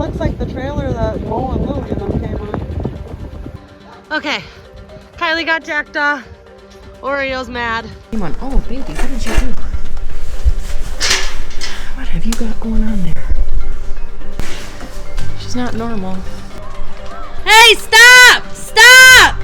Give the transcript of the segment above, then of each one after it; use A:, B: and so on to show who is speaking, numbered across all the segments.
A: looks like the trailer that Mo and Lily and them came on. Okay, Kylie got jacked off. Oreo's mad.
B: Come on. Oh, baby, what did you do? What have you got going on there? She's not normal.
A: Hey, stop! Stop!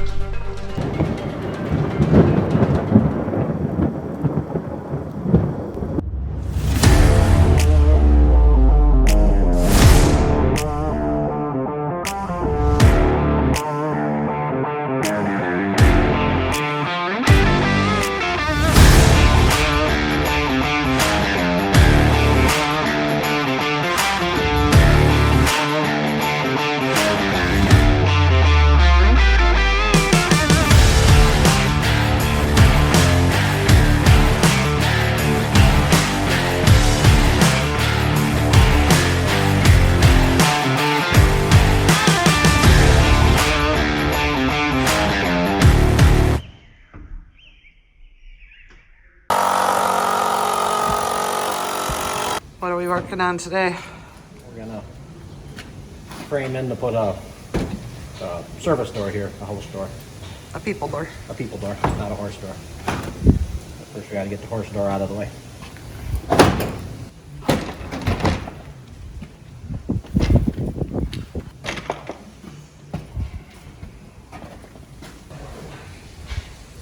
A: What are we working on today?
C: We're gonna frame in to put a service door here, a house door.
A: A people door.
C: A people door, not a horse door. First we gotta get the horse door out of the way.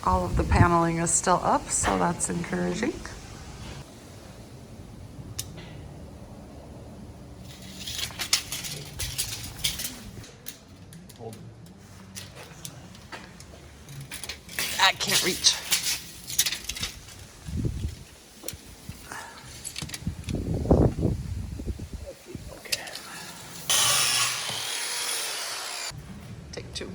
A: All of the paneling is still up, so that's encouraging. I can't reach.
C: Okay.
A: Take two.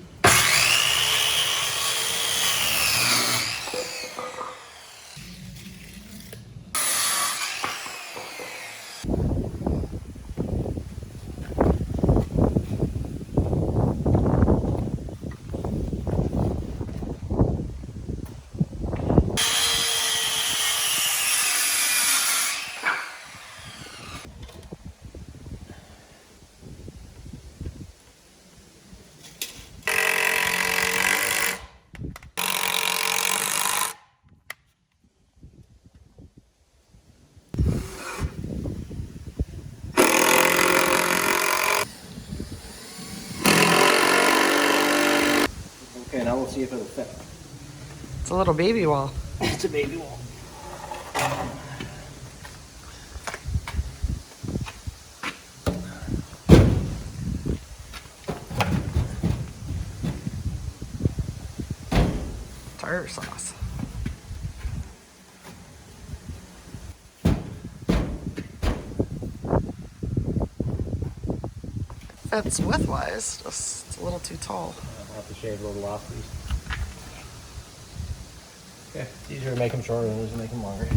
C: Okay, now we'll see if it'll fit.
A: It's a little baby wall.
C: It's a baby wall.
A: Tartar sauce. Fits widthwise, just it's a little too tall.
C: I'll have to shave a little off these. Okay, it's easier to make them shorter than it is to make them longer.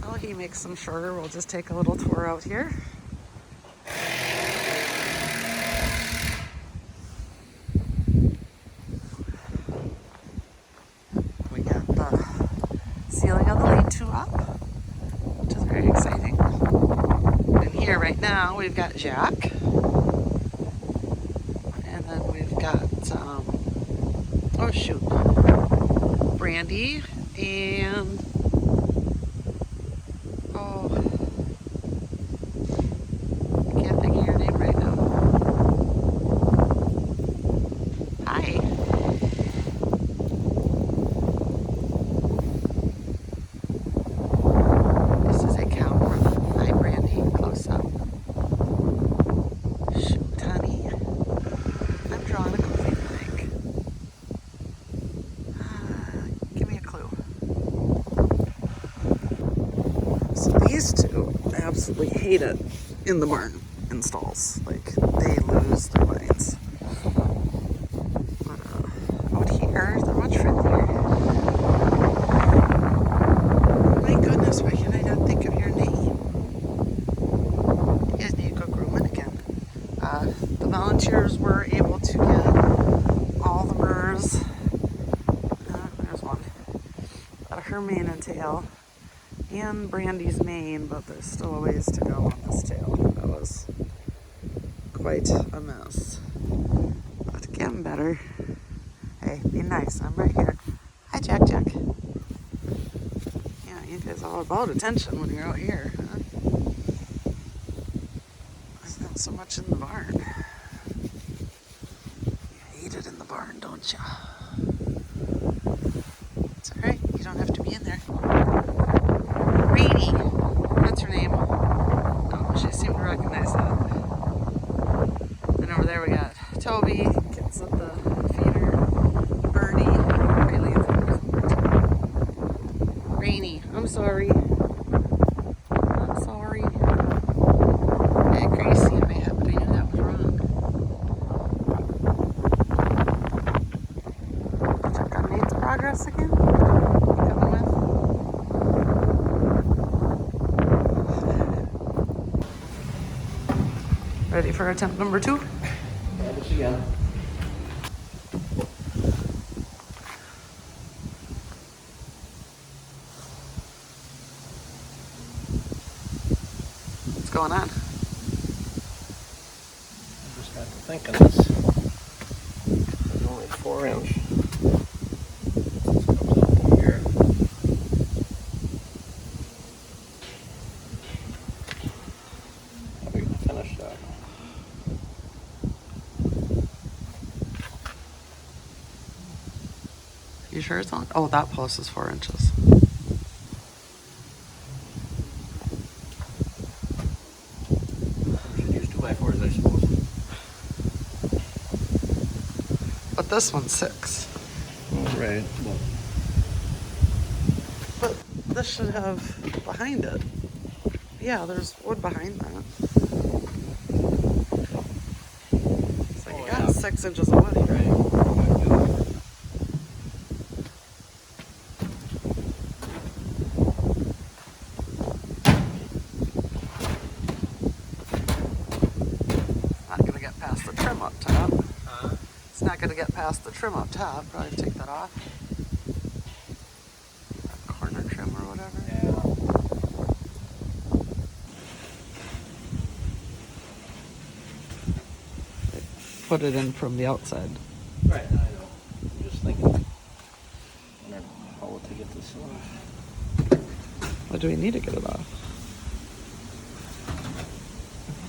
A: Well, he makes them shorter. We'll just take a little tour out here. We got the ceiling of the lean-to up, which is very exciting. And here right now we've got Jack. And then we've got, oh shoot, Brandy and, oh, I can't think of your name right now. Hi. This is a camera. Hi, Brandy, close up. Shoot, honey. I'm drawing a goofy blank. Give me a clue. So these two absolutely hate it in the barn installs. Like, they lose their minds. But out here, they're much friendlier. My goodness, why can I not think of your name? You guys need to go grooming again. The volunteers were able to get all the burrs. There's one. Her mane and tail. And Brandy's mane, but there's still a ways to go on this tail. That was quite a mess. But getting better. Hey, be nice. I'm right here. Hi, Jack. Yeah, you guys all about attention when you're out here, huh? There's not so much in the barn. You hate it in the barn, don't you? It's alright. You don't have to be in there. Rainy. That's her name. Oh, she seemed to recognize that. And over there we got Toby, kids at the feeder, Bernie, Riley. Rainy. I'm sorry. I had Gracie in my head, but I knew that was wrong. Check on Nate's progress again. Coming with? Ready for attempt number 2?
C: Yeah, this again.
A: What's going on?
C: I just got to thinking this. There's only 4 inch. This comes out from here. How are we gonna finish that?
A: You sure it's on? Oh, that post is 4 inches.
C: We should use 2x4s, I suppose.
A: But this one's 6.
C: Right.
A: But this should have behind it. Yeah, there's wood behind that. So you got 6 inches of wood here.
C: Right.
A: Not gonna get past the trim up top. It's not gonna get past the trim up top. Probably take that off. That corner trim or whatever.
C: Yeah.
A: Put it in from the outside.
C: Right, I know. I'm just thinking. Wondering how to get this off.
A: What do we need to get it off?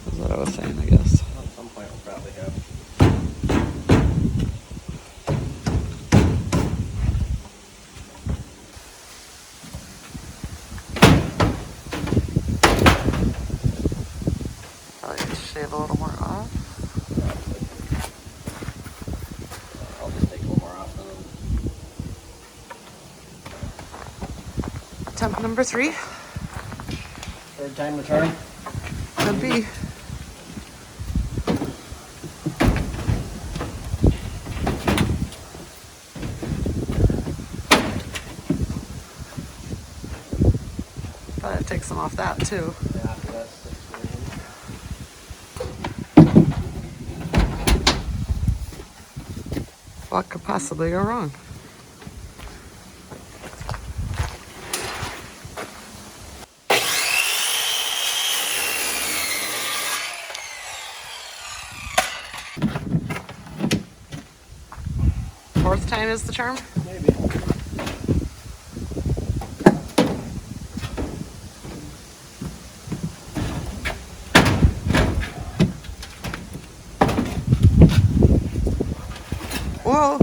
A: That's what I was saying, I guess.
C: At some point we'll probably have.
A: Probably shave a little more off.
C: I'll just take one more off and
A: Attempt number 3.
C: third time the charm.
A: Could be. Probably take some off that too.
C: Yeah, after that's 6
A: What could possibly go wrong? Fourth time is the charm?
C: maybe.
A: Whoa!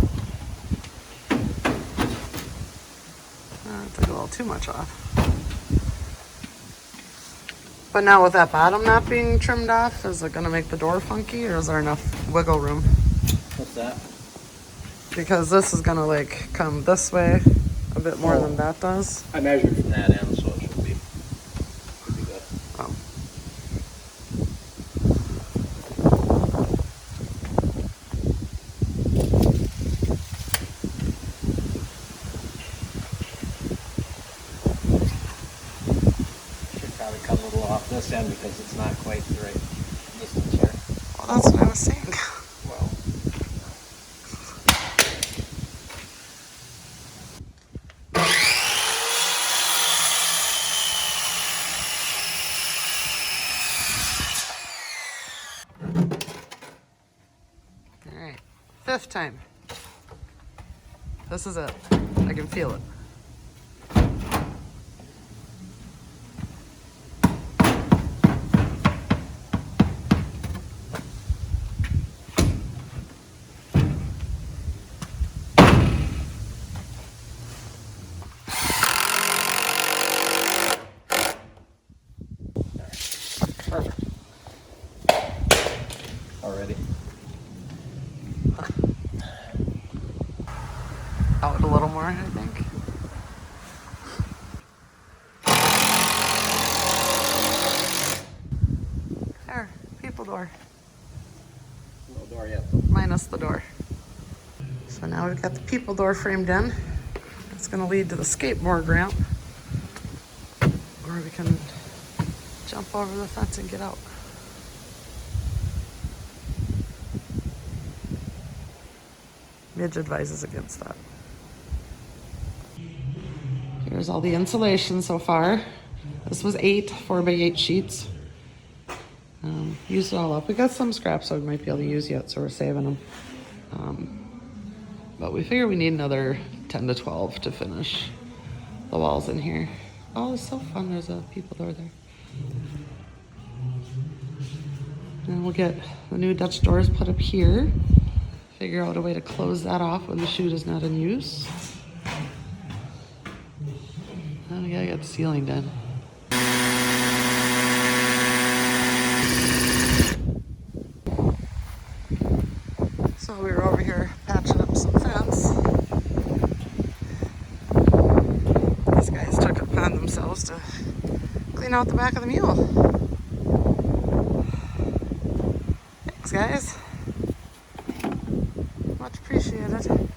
A: Took a little too much off. But now with that bottom not being trimmed off, is it gonna make the door funky or is there enough wiggle room?
C: What's that?
A: Because this is gonna like come this way a bit more than that does.
C: I measured from that end, so it should be good.
A: Oh.
C: Should probably cut a little off this end because it's not quite the right distance here.
A: Well, that's what I was saying.
C: Well,
A: 5th time. This is it. I can feel it.
C: Perfect. Already.
A: Out a little more, I think. There, people door.
C: No door yet.
A: Minus the door. So now we've got the people door framed in. It's going to lead to the skateboard ramp. Or we can jump over the fence and get out. Midge advises against that. Here's all the insulation so far. This was 8 4x8 sheets. Used it all up. We got some scraps that we might be able to use yet, so we're saving them. But we figure we need another 10 to 12 to finish the walls in here. Oh, it's so fun. There's a people door there. And we'll get the new Dutch doors put up here. Figure out a way to close that off when the chute is not in use. And we gotta get the ceiling done. So we were over here patching up some fence. These guys took it upon themselves to clean out the back of the mule. Thanks, guys. Much appreciated.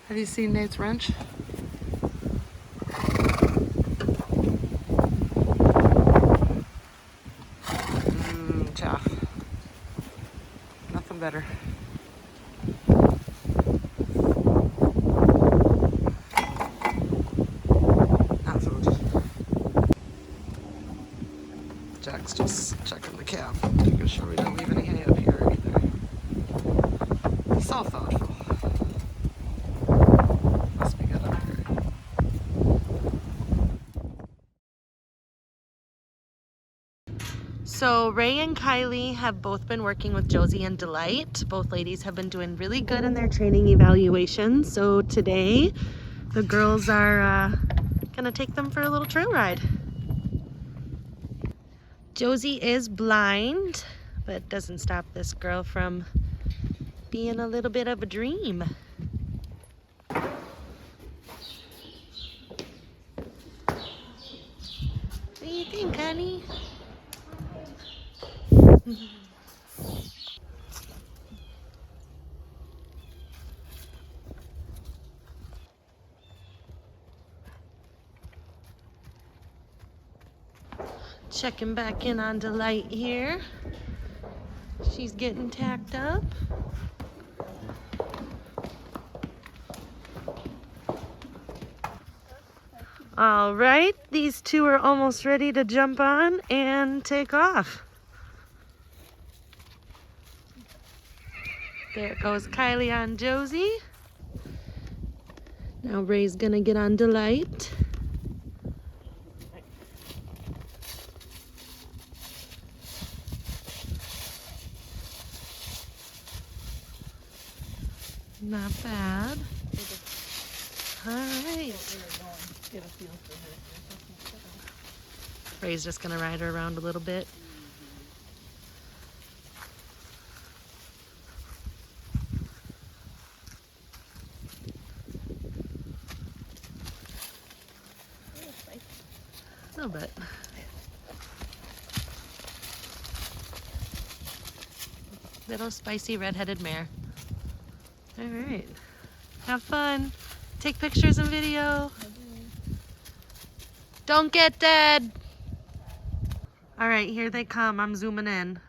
A: Have you seen Nate's wrench? Chaff. Nothing better. Not food. Jack's just checking the cab, making sure we don't leave any hay up here either. So thoughtful. Must be good up here.
D: So Ray and Kylie have both been working with Josie and Delight. Both ladies have been doing really good in their training evaluations. So today the girls are gonna take them for a little trail ride. Josie is blind, but doesn't stop this girl from being a little bit of a dream. What do you think, honey? Checking back in on Delight here. She's getting tacked up. All right, these two are almost ready to jump on and take off. There goes Kylie on Josie. Now Ray's gonna get on Delight. Not bad. All right. Ray's just gonna ride her around a little bit. A little bit. Little spicy red-headed mare. All right. Have fun. Take pictures and video. Don't get dead. All right, here they come. I'm zooming in.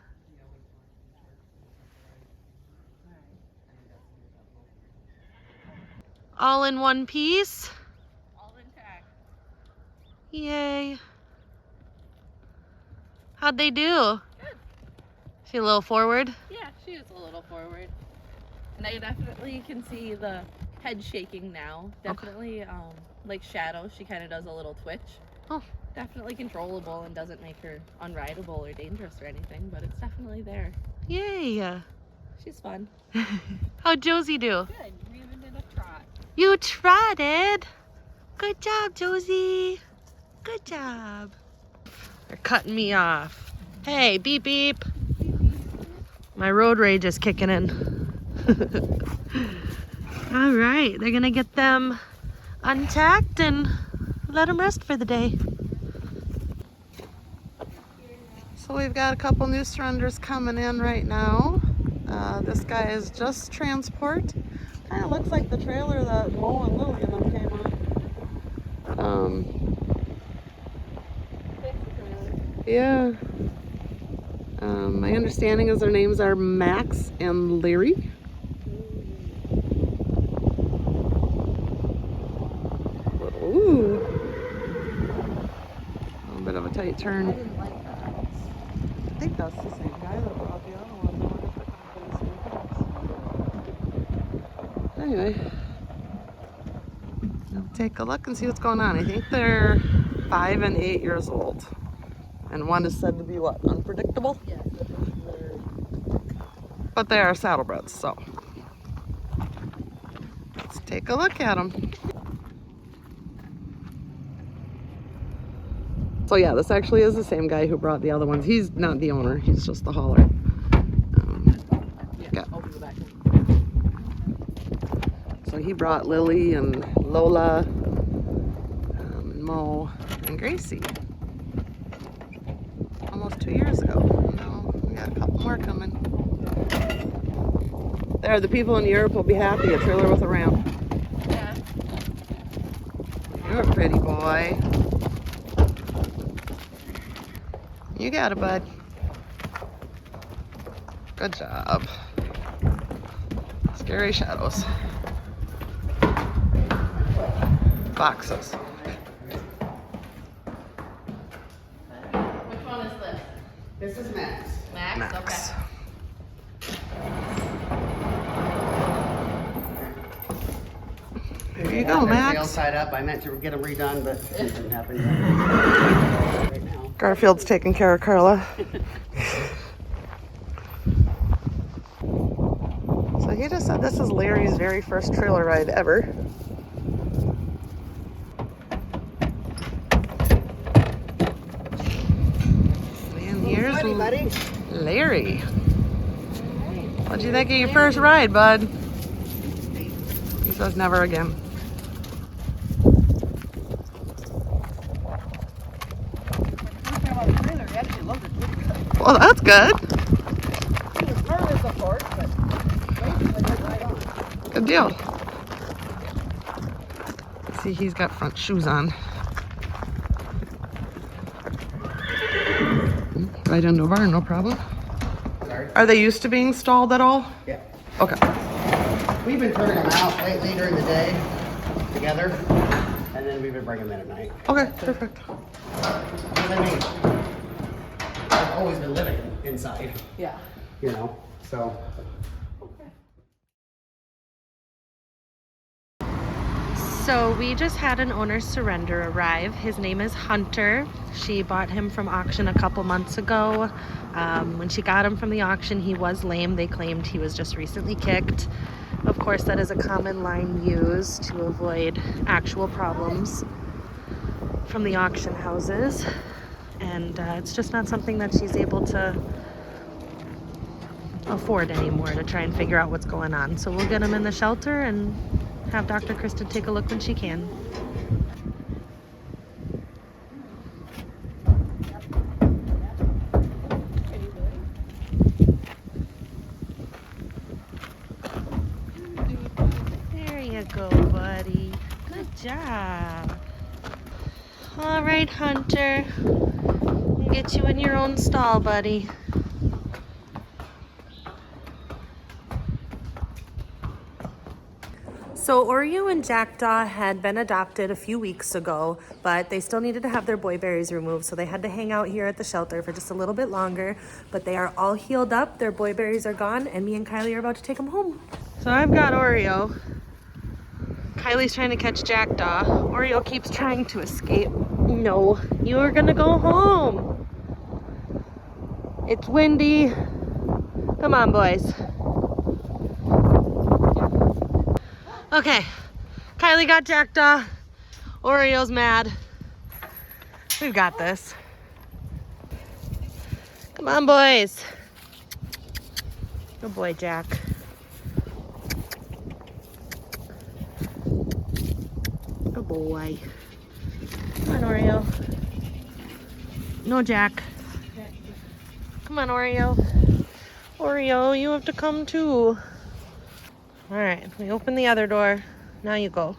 D: All in one piece.
E: All intact.
D: Yay. How'd they do?
E: Good.
D: She a little forward?
E: Yeah, she is a little forward. And I definitely can see the head shaking now. Definitely, like Shadow, she kind of does a little twitch.
D: Oh.
E: Definitely controllable and doesn't make her unrideable or dangerous or anything, but it's definitely there.
D: Yay.
E: She's fun.
D: How'd Josie do?
E: Good. We even did a trot.
D: You trotted. Good job, Josie. Good job. They're cutting me off. Hey, beep beep. My road rage is kicking in. All right, they're gonna get them untacked and let them rest for the day. So we've got a couple new surrenders coming in right now. This guy is just transport. Kind of looks like the trailer that Mo and Lily and them came on. Yeah. My understanding is their names are Max and Larry. Ooh. A little bit of a tight turn. I think that's the same guy that brought the other one. Anyway, we'll take a look and see what's going on. I think they're 5 and 8 years old. And one is said to be what? Unpredictable?
E: Yes.
D: But they are saddlebreds, so let's take a look at them. So yeah, this actually is the same guy who brought the other ones. He's not the owner, he's just the hauler. Yeah. So he brought Lily and Lola, and Mo and Gracie almost 2 years ago. Now we got a couple more coming. There, the people in Europe will be happy. A trailer with a ramp.
E: Yeah.
D: You're a pretty boy. You got it, bud. Good job. Scary shadows. Boxes.
E: Which one is this?
A: This is Max.
E: Max?
D: Max. There you go,
A: Tail
D: Max.
A: tied up. I meant to get them redone, but it didn't happen. Right now.
D: Garfield's taking care of Carla. So he just said this is Larry's very first trailer ride ever. And here's
A: buddy.
D: Larry. What'd you think of your first ride, bud? He says never again. Well, that's good.
A: He was nervous, of course, but basically went right on.
D: Good deal. See, he's got front shoes on. Right into a barn, no problem.
A: Sorry.
D: Are they used to being stalled at all?
A: Yeah.
D: Okay.
A: We've been turning them out lately during the day together, and then we've been bringing them in at night.
D: Okay, perfect.
A: Because I mean, I've always been living inside,
E: Yeah.
A: you know, so.
D: So we just had an owner's surrender arrive. His name is Hunter. She bought him from auction a couple months ago. When she got him from the auction, he was lame. They claimed he was just recently kicked. Of course, that is a common line used to avoid actual problems from the auction houses. And it's just not something that she's able to afford anymore, to try and figure out what's going on. So we'll get him in the shelter and have Dr. Kristin take a look when she can. There you go, buddy. Good job. All right, Hunter. We'll get you in your own stall, buddy. So Oreo and Jackdaw had been adopted a few weeks ago, but they still needed to have their boy berries removed, so they had to hang out here at the shelter for just a little bit longer. But they are all healed up, their boy berries are gone, and me and Kylie are about to take them home. So So I've got Oreo. Kylie's trying to catch Jackdaw. Oreo keeps trying to escape. No, you are gonna go home. It's windy. Come on, boys. Okay, Kylie got Jackdaw. Oreo's mad. We've got this. Come on, boys. Good boy, Jack. Good boy. Come on, Oreo. No, Jack. Come on, Oreo. Oreo, you have to come too. All right, we open the other door. Now you go.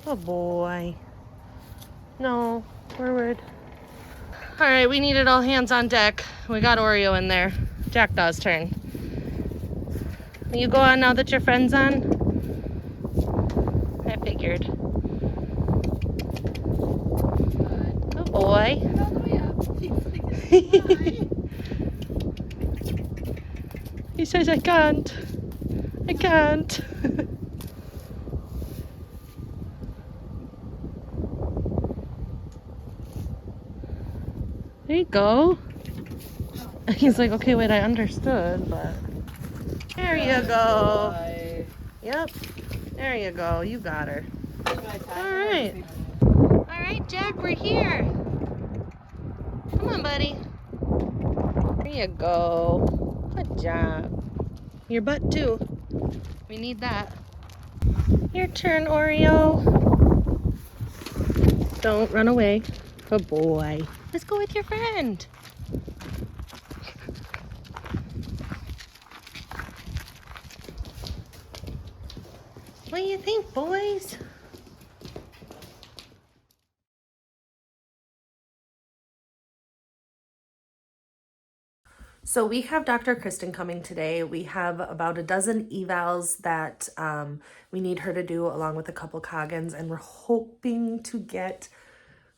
D: Oh boy. No, forward. All right, we needed all hands on deck. We got Oreo in there. Jackdaw's turn. Will you go on now that your friend's on? I figured. Good boy. He says, I can't. I can't. There you go. He's like, okay, wait, I understood, but there you go. Yep. There you go. You got her. All right. All right, Jack, we're here. Come on, buddy. There you go. Good job. Your butt, too. We need that. Your turn, Oreo. Don't run away. Good boy. Let's go with your friend. What do you think, boys? So we have Dr. Kristin coming today. We have about a dozen evals that we need her to do along with a couple Coggins, and we're hoping to get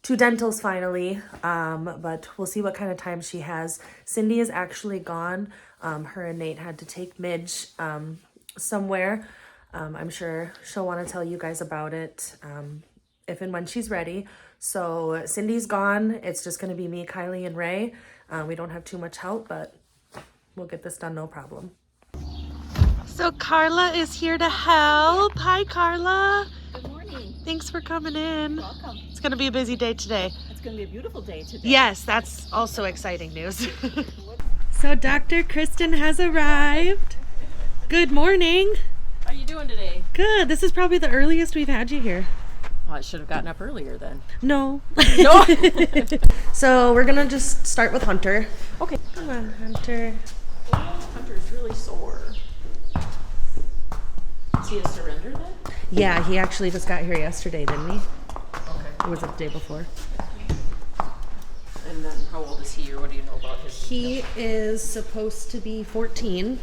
D: 2 dentals finally, but we'll see what kind of time she has. Cindy is actually gone. Her and Nate had to take Midge somewhere. I'm sure she'll want to tell you guys about it if and when she's ready. So Cindy's gone. It's just going to be me, Kylie, and Ray. We don't have too much help, but we'll get this done no problem. So Carla is here to help. Hi, Carla.
F: Good morning.
D: Thanks for coming in.
F: Welcome.
D: It's going to be a busy day today.
F: It's going to be a beautiful day today.
D: Yes, that's also exciting news. So Dr. Kristin has arrived. Good morning.
F: How are you doing today?
D: Good. This is probably the earliest we've had you here.
F: Well, I should have gotten up earlier then.
D: No.
F: No?
D: So we're going to just start with Hunter.
F: Okay.
D: Come on, Hunter.
F: Hunter's really sore. Is he a surrender then?
D: Yeah, he actually just got here yesterday, didn't he?
F: Okay.
D: Or was it the day before?
F: And then how old is he, or what do you know about his?
D: He is supposed to be 14.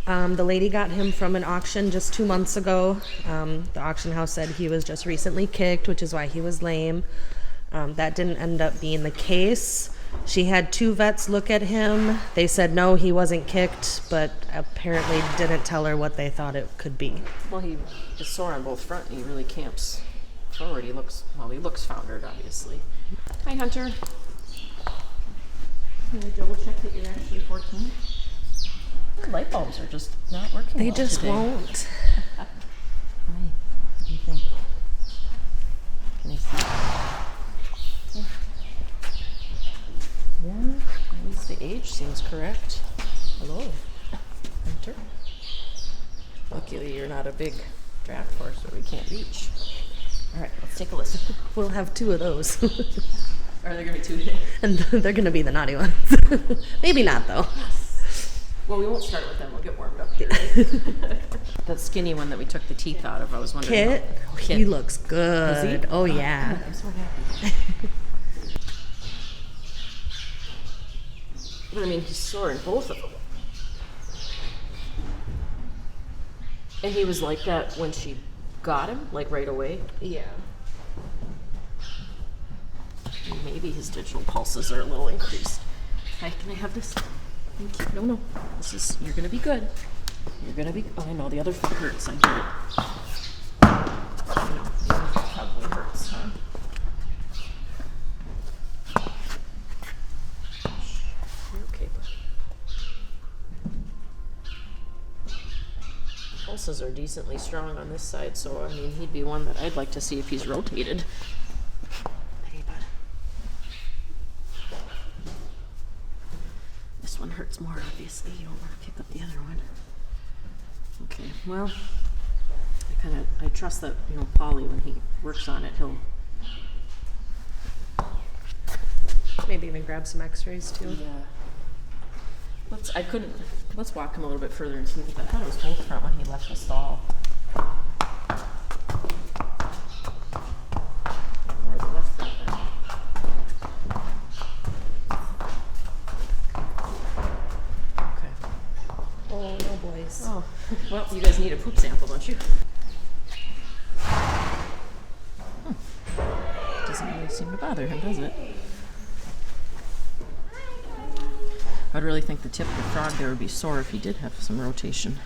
D: The lady got him from an auction just 2 months ago. The auction house said he was just recently kicked, which is why he was lame. That didn't end up being the case. She had 2 vets look at him. They said no, he wasn't kicked, but apparently didn't tell her what they thought it could be.
F: Well, he is sore on both front, and he really camps forward. He looks foundered, obviously. Hi, Hunter. Can we double check that you're actually 14? The light bulbs are just not working.
D: They
F: well
D: just
F: today.
D: won't.
F: Hi. What do you think? Can I see? Yeah, at least the age seems correct. Hello, Hunter. Luckily, you're not a big draft horse that we can't reach. All right, let's take a listen.
D: We'll have 2 of those.
F: Are there going to be 2 today?
D: And they're going to be the naughty ones. Maybe not, though.
F: Well, we won't start with them. We'll get warmed up here. That skinny one that we took the teeth out of, I was wondering.
D: Kit,
F: Kit.
D: he looks good.
F: Is he?
D: Oh, yeah.
F: I'm so happy. But I mean, he's sore in both of them. And he was like that when she got him, like right away.
D: Yeah.
F: Maybe maybe his digital pulses are a little increased. Hi, can I have this? Thank you. No, this is, you're gonna be good. You're gonna be, oh, I know, the other foot hurts, I get it. I know, the other foot probably hurts, huh? You're okay, bud. Pulses are decently strong on this side, so, I mean, he'd be one that I'd like to see if he's rotated. Hey, bud. This one hurts more, obviously. You don't want to pick up the other one. Okay, well, I trust that, you know, Polly, when he works on it, he'll
D: Maybe even grab some x-rays too.
F: Yeah. Let's walk him a little bit further and see, because I thought it was both front when he left the stall. More the left front then. Okay.
D: Oh, no boys.
F: Oh, well, you guys need a poop sample, don't you? Doesn't really seem to bother him, does it? I'd really think the tip of the frog there would be sore if he did have some rotation.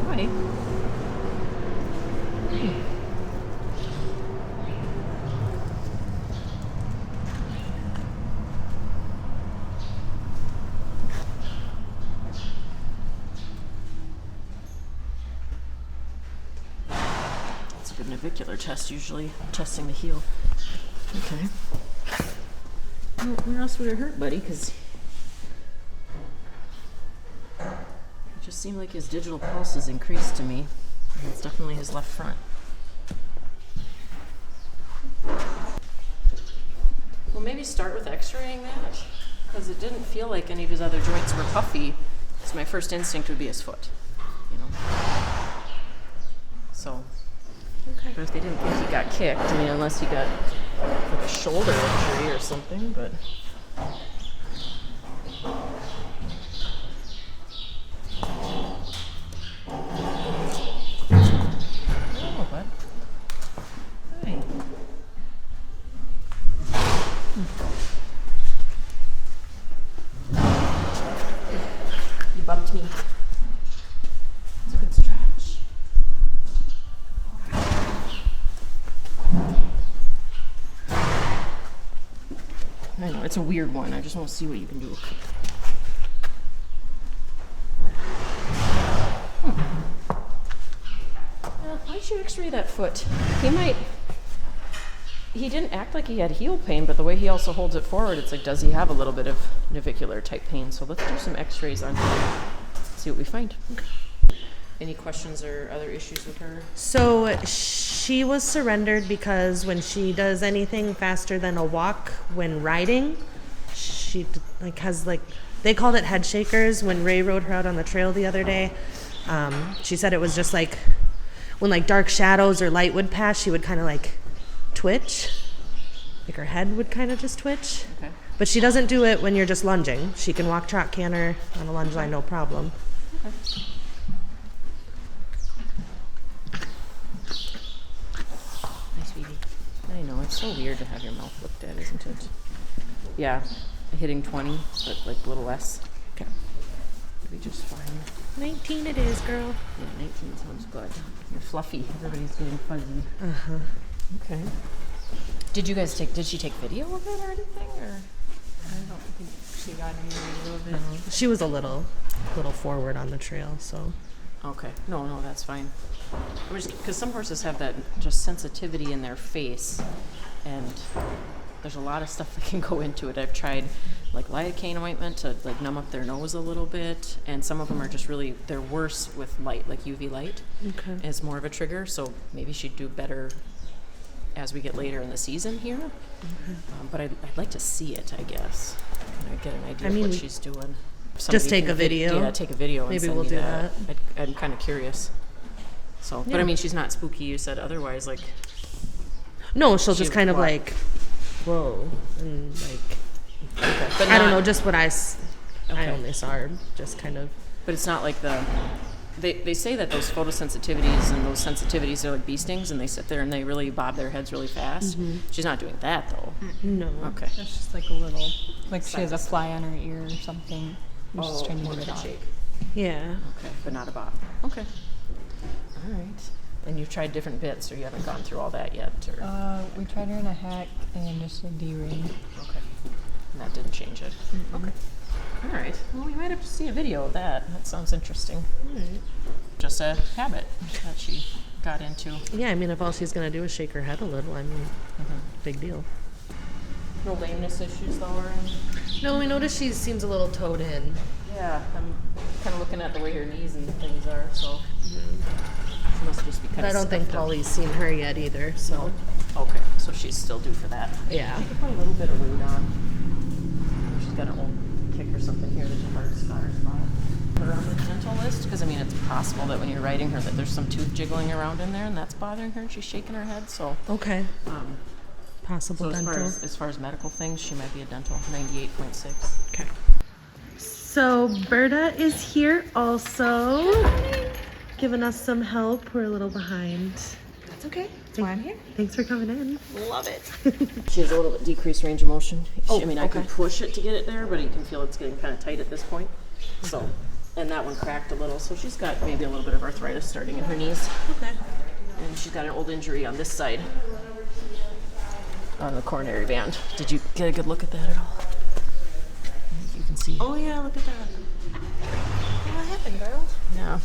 F: Why? Navicular test, usually testing the heel. Okay. Well, where else would it hurt, buddy? Because it just seemed like his digital pulses increased to me. And it's definitely his left front. Well, maybe start with x-raying that, because it didn't feel like any of his other joints were puffy. So my first instinct would be his foot, you know. So. Okay. But if they didn't think he got kicked, I mean, unless he got like a shoulder injury or something, but. Oh, bud. Hi. You bumped me. It's a good stretch. I know, it's a weird one. I just want to see what you can do. Why'd you x-ray that foot? He didn't act like he had heel pain, but the way he also holds it forward, it's like, does he have a little bit of navicular type pain? So let's do some x-rays on him. See what we find. Okay. Any questions or other issues with her?
D: So she was surrendered because when she does anything faster than a walk when riding, she has they called it head shakers when Ray rode her out on the trail the other day. She said it was just like when dark shadows or light would pass, she would kind of twitch, her head would kind of just twitch.
F: Okay.
D: But she doesn't do it when you're just lunging. She can walk trot canter on a lunge line, no problem.
F: Okay. I know, it's so weird to have your mouth looked at, isn't it? Yeah, hitting 20, but a little less. Okay. It'll be just fine.
D: 19 it is, girl.
F: Yeah, 19 sounds good. You're fluffy. Everybody's getting fuzzy.
D: Uh-huh.
F: Okay. Did she take video of it or anything, or?
E: I don't think she got any video of it.
D: No. She was a little forward on the trail, so.
F: Okay. No, that's fine. Because some horses have that just sensitivity in their face, and there's a lot of stuff that can go into it. I've tried lidocaine ointment to numb up their nose a little bit, and some of them are just they're worse with light, like UV light.
D: Okay.
F: Is more of a trigger, so maybe she'd do better as we get later in the season here.
D: Okay.
F: But I'd like to see it, I guess. Kind of get an idea of what she's doing.
D: Just take a video.
F: Yeah, take a video. And
D: maybe
F: send
D: we'll
F: me
D: do that.
F: I'm kind of curious. So, but I mean, she's not spooky. You said otherwise,
D: No, she'll just kind of whoa, and
F: Okay. But
D: I don't
F: not-
D: know, just what I
F: Okay.
D: only saw her just kind of.
F: But it's not like they say that those photosensitivities and those sensitivities are like bee stings, and they sit there and they really bob their heads really fast. She's not doing that though.
D: No.
F: Okay.
G: That's just like a little, like she has a fly on her ear or something. I'm just trying to
F: more
G: get it
F: head
G: off.
F: shake.
D: Yeah.
F: Okay, but not a bob. Okay. All right. And you've tried different bits, or you haven't gone through all that yet, or?
G: We tried her in a hack and just a D-ring.
F: Okay. And that didn't change it. Okay. All right. Well, we might have to see a video of that. That sounds interesting. Just a habit that she got into.
D: Yeah, I mean, if all she's gonna do is shake her head a little, I mean, big deal.
F: No lameness issues though, or anything?
D: No, we noticed she seems a little toed in.
F: Yeah, I'm kind of looking at the way her knees and things are, so she must just be kind
D: But I
F: of.
D: don't think Polly's seen her yet either, so.
F: Okay, so she's still due for that.
D: Yeah.
F: I could put a little bit of weight on. She's got an old kick or something here that's a hard spotter spot. Put her on the dental list, because I mean it's possible that when you're writing her that there's some tooth jiggling around in there and that's bothering her and she's shaking her head. So
D: Okay. Possible
F: so
D: dental.
F: as far as medical things, she might be a dental 98.6.
D: Okay. So Berta is here also, giving us some help. We're a little behind.
G: That's okay. That's why I'm here.
D: Thanks for coming in.
F: Love it. She has a little bit decreased range of motion.
D: Oh,
F: I mean, I can push it to get it there, but you can feel it's getting kind of tight at this point. So, and that one cracked a little, so she's got maybe a little bit of arthritis starting in her knees.
D: Okay.
F: And she's got an old injury on this side, on the coronary band. Did you get a good look at that at all? You can see.
D: Oh yeah, look at that. What happened, girl?
F: Yeah.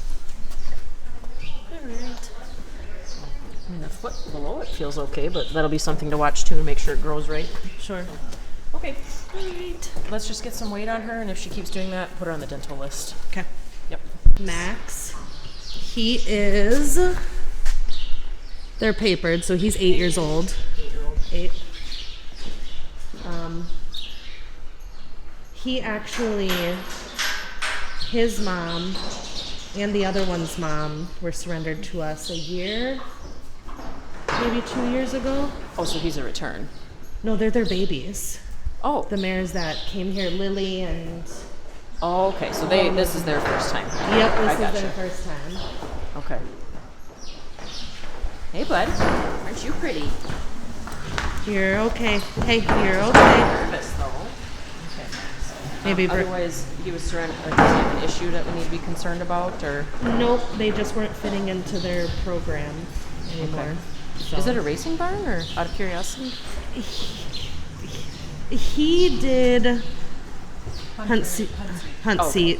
D: All right.
F: I mean, the foot below it feels okay, but that'll be something to watch too to make sure it grows right.
D: Sure.
F: Okay. All right. Let's just get some weight on her, and if she keeps doing that, put her on the dental list.
D: Okay.
F: Yep.
D: Max, he is. They're papered, so he's 8 years old.
F: 8-year-old.
D: 8. He actually, his mom and the other one's mom were surrendered to us a year, maybe 2 years ago.
F: Oh, so he's a return.
D: No, they're their babies.
F: Oh.
D: The mares that came here, Lily and.
F: Oh, okay. So this is their first time.
D: Yep,
F: I
D: this is
F: gotcha.
D: their first time.
F: Okay. Hey, bud. Aren't you pretty?
D: You're okay. Hey, you're okay.
F: Nervous though. Okay.
D: Maybe
F: otherwise, he was surrendered. Does he have an issue that we need to be concerned about, or?
D: Nope, they just weren't fitting into their program anymore.
F: Okay.
D: So.
F: Is it a racing barn, or out of curiosity?
D: He did hunt
F: Oh,
D: seat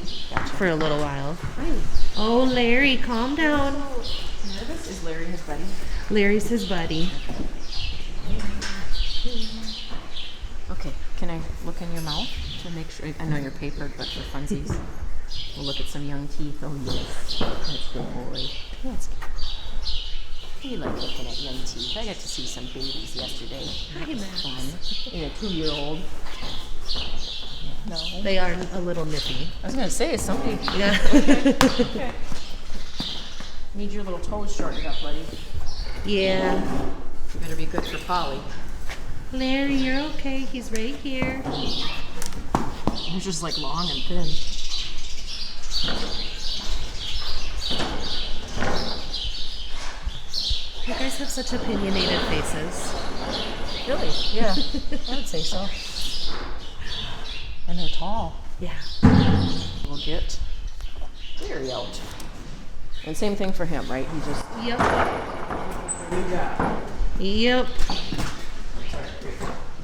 F: okay. Gotcha.
D: for a little while. Oh, Larry, calm down.
F: Nervous? Is Larry his buddy?
D: Larry's his buddy.
F: Okay. Can I look in your mouth to make sure? I know you're papered, but for funsies, we'll look at some young teeth. Oh yes, that's good boy. That's good. You like looking at young teeth. I got to see some babies yesterday.
D: Hi, Max.
F: Fun. And a 2-year-old.
D: No, they are a little nippy.
F: I was gonna say somebody.
D: Yeah.
F: Okay. Need your little toes shortened up, buddy.
D: Yeah.
F: You better be good for Polly.
D: Larry, you're okay. He's right here.
F: You're just like long and thin.
D: You guys have such opinionated faces.
F: Really? Yeah. I would say so. And they're tall.
D: Yeah.
F: We'll get Larry out. And same thing for him, right? He just.
D: Yep.
F: Good job.
D: Yep.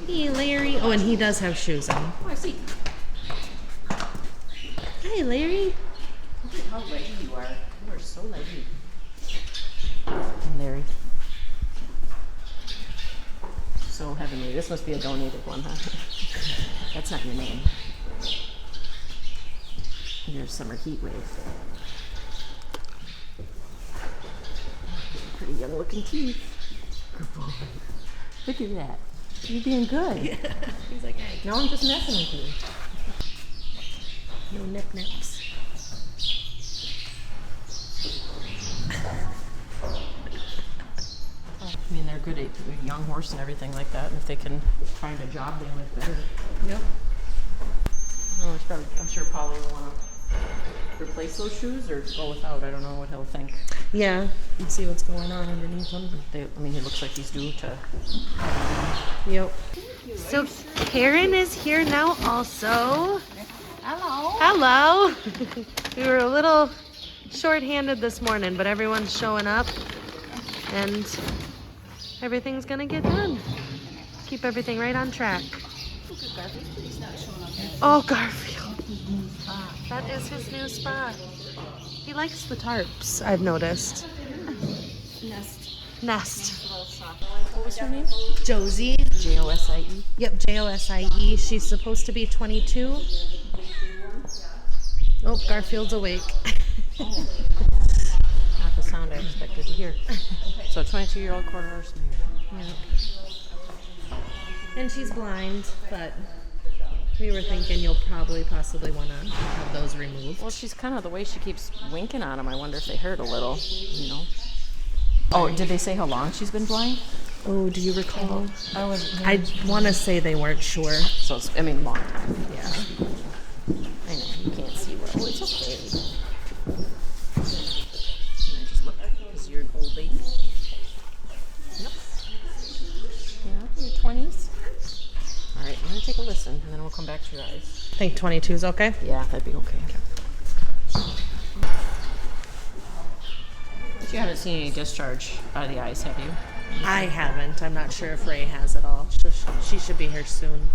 D: Hey, Larry. Oh, and he does have shoes on.
F: Oh, I see.
D: Hi, Larry.
F: Look at how leggy you are. You are so leggy. And Larry. So heavenly. This must be a donated one, huh? That's not your name. Your summer heat wave. Pretty young looking teeth. Good boy. Look at that. You're being good.
D: Yeah. He's like, hey,
F: No, I'm just messing with you.
D: no nip-nips.
F: I mean, they're good at young horse and everything like that. And if they can find a job, they live better.
D: Yep.
F: Oh, I'm sure Polly will want to replace those shoes or go without. I don't know what he'll think.
D: Yeah, and see what's going on underneath them.
F: He looks like he's due to.
D: Yep. So Karen is here now also.
E: Hello.
D: Hello. We were a little short-handed this morning, but everyone's showing up and everything's gonna get done. Keep everything right on track. Oh, Garfield. That is his new spot. He likes the tarps, I've noticed. Nest.
F: What was her name?
D: Josie.
F: Josie.
D: Yep, Josie. She's supposed to be 22. Oh, Garfield's awake.
F: Not the sound I expected to hear. So 22-year-old quarter horse mare.
D: Yep. And she's blind, but we were thinking you'll possibly want to have those removed.
F: Well, she's kind of the way she keeps winking on them. I wonder if they hurt a little, Oh, did they say how long she's been blind?
D: Oh, do you recall?
F: I
D: want to say they weren't sure.
F: So, long time.
D: Yeah.
F: I know, you can't see well. Oh, it's okay. Can I just look? Because you're an old lady. Yep. Yeah, your 20s. All right, I'm going to take a listen, and then we'll come back to your eyes.
D: Think 22 is okay?
F: Yeah, that'd be okay. But you haven't seen any discharge out of the eyes, have you?
D: I haven't. I'm not sure if Ray has it all. She should be here soon.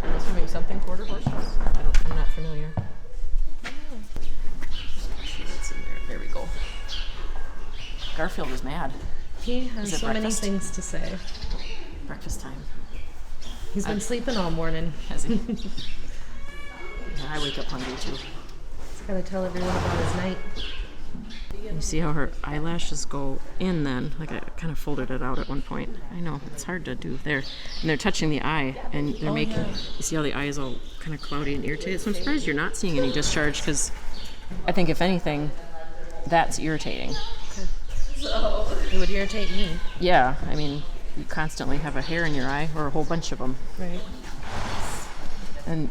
F: I'm assuming something quarter horses. I'm not familiar. It's in there. There we go. Garfield is mad.
D: He has
F: Is it
D: so
F: breakfast?
D: many things to say.
F: Breakfast time.
D: He's been sleeping all morning.
F: Has he? Yeah, I wake up hungry too.
D: He's got to tell everyone about his night.
F: You see how her eyelashes go in then? Like I kind of folded it out at one point. I know, it's hard to do there. And they're touching the eye and they're making, you see how the eye is all kind of cloudy and irritated? So I'm surprised you're not seeing any discharge because I think if anything, that's irritating.
D: It would irritate me.
F: Yeah, I mean, you constantly have a hair in your eye or a whole bunch of them.
D: Right.
F: And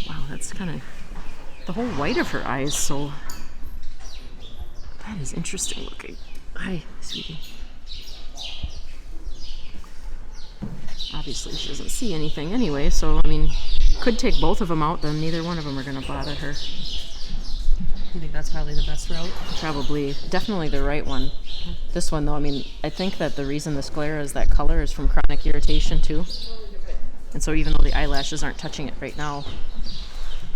F: wow, that's kind of, the whole white of her eye is so, that is interesting looking. Hi, sweetie. Obviously she doesn't see anything anyway, so I mean, could take both of them out, then neither one of them are going to bother her.
D: You think that's probably the best route?
F: Probably, definitely the right one. This one though, I mean, I think that the reason the sclera is that color is from chronic irritation too. And so even though the eyelashes aren't touching it right now,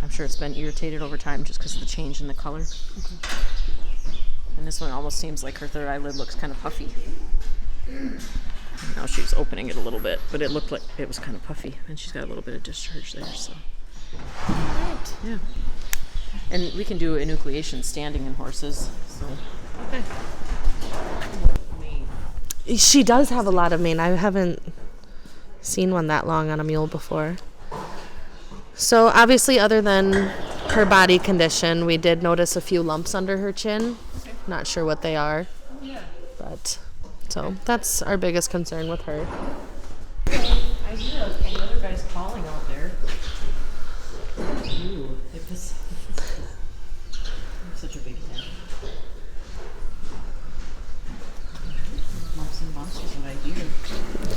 F: I'm sure it's been irritated over time just because of the change in the color. And this one almost seems like her third eyelid looks kind of puffy. Now she's opening it a little bit, but it looked like it was kind of puffy. And she's got a little bit of discharge there, so. Right. Yeah. And we can do enucleation standing in horses, so.
D: Okay. She does have a lot of mane. I haven't seen one that long on a mule before. So obviously, other than her body condition, we did notice a few lumps under her chin. Not sure what they are, but so that's our biggest concern with her.
F: I hear the other guy's calling out there. Ooh, if this. Such a big head. Lumps and bumps is what I hear.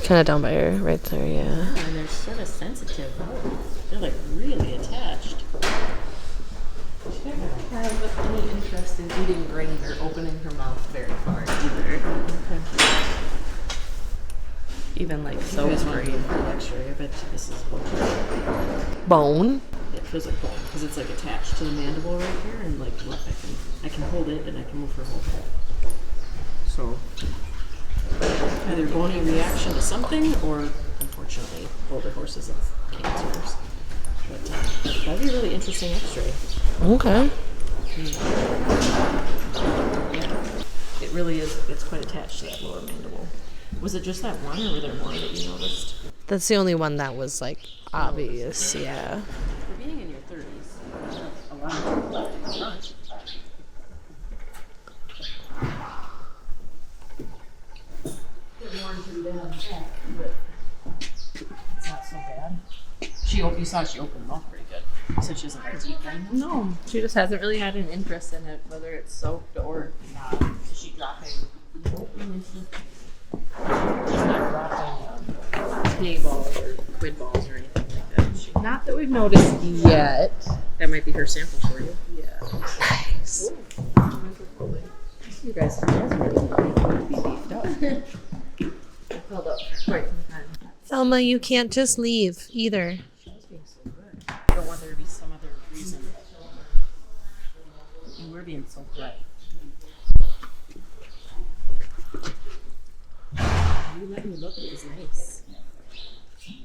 D: Kind of down by her, right there, yeah.
F: And they're sort of sensitive. They're like really attached. She doesn't have any interest in eating grain or opening her mouth very far either. Okay.
D: Even like
F: So is for you for X-ray. I bet you this is
D: bone.
F: It feels like bone because it's like attached to the mandible right here, and like look, I can hold it and I can move her whole head. So either bony reaction to something, or unfortunately, older horses have cancers. But that'd be a really interesting X-ray.
D: Okay.
F: Yeah, it really is. It's quite attached to that lower mandible. Was it just that one, or were there more that you noticed?
D: That's the only one that was like obvious, yeah.
F: For being in your 30s, a lot of left in front. They're worn pretty bad, but it's not so bad. You saw she opened them up pretty good. So she doesn't like deep clean?
E: No, she just hasn't really had an interest in it, whether it's soaked or not.
F: Is she dropping? She's not dropping clay balls or quid balls or anything like that. Is she?
E: Not that we've noticed yet.
F: That might be her sample for you.
E: Yeah.
D: Nice.
F: You guys really be beefed up. Held up quite some time.
D: Selma, you can't just leave either.
F: She was being so good. I don't want there to be some other reason. And we're being so polite. You let me look, it was nice. She's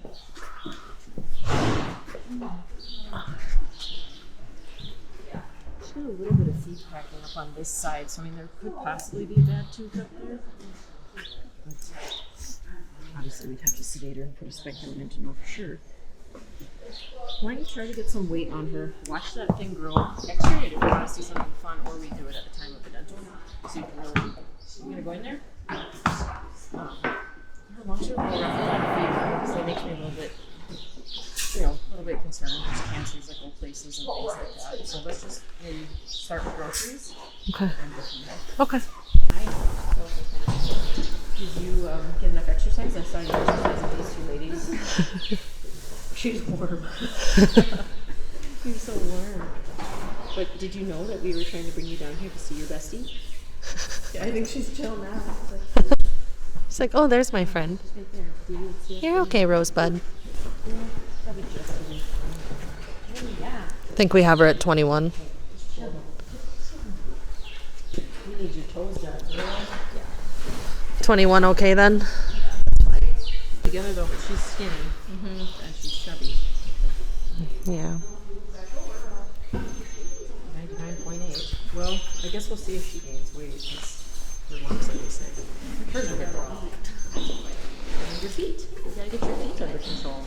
F: got a little bit of feed cracking up on this side, so I mean there could possibly be a bad tooth up there. But obviously we'd have to sedate her and put a speculum in to know for sure. Why don't you try to get some weight on her? Watch that thing grow. X-ray it if you want to see something fun, or we do it at the time of the dental. So you can really. You gonna go in there? Her lungs are a little rough without a fever, so that makes me a little bit, a little bit concerned. There's cancers that go places and things like that. So let's just maybe start with groceries.
D: Okay.
F: And go from there.
D: Okay.
F: Did you get enough exercise? I saw you exercising these two ladies. She's warm. You're so warm. But did you know that we were trying to bring you down here to see your bestie? Yeah, I think she's chill now.
D: It's like, oh, there's my friend.
F: Just right there. Do you see us?
D: You're okay, Rosebud.
F: Yeah, probably just a little. Oh, yeah.
D: I think we have her at 21.
F: Just chill. You need your toes done, girl. Yeah.
D: 21 okay then?
F: Together though, but she's skinny. Mm-hmm. And she's chubby.
D: Yeah.
F: 99.8. Well, I guess we'll see if she gains weight. It's her lungs, like we say. Hers will get wrong. And your feet. You gotta get your feet under control.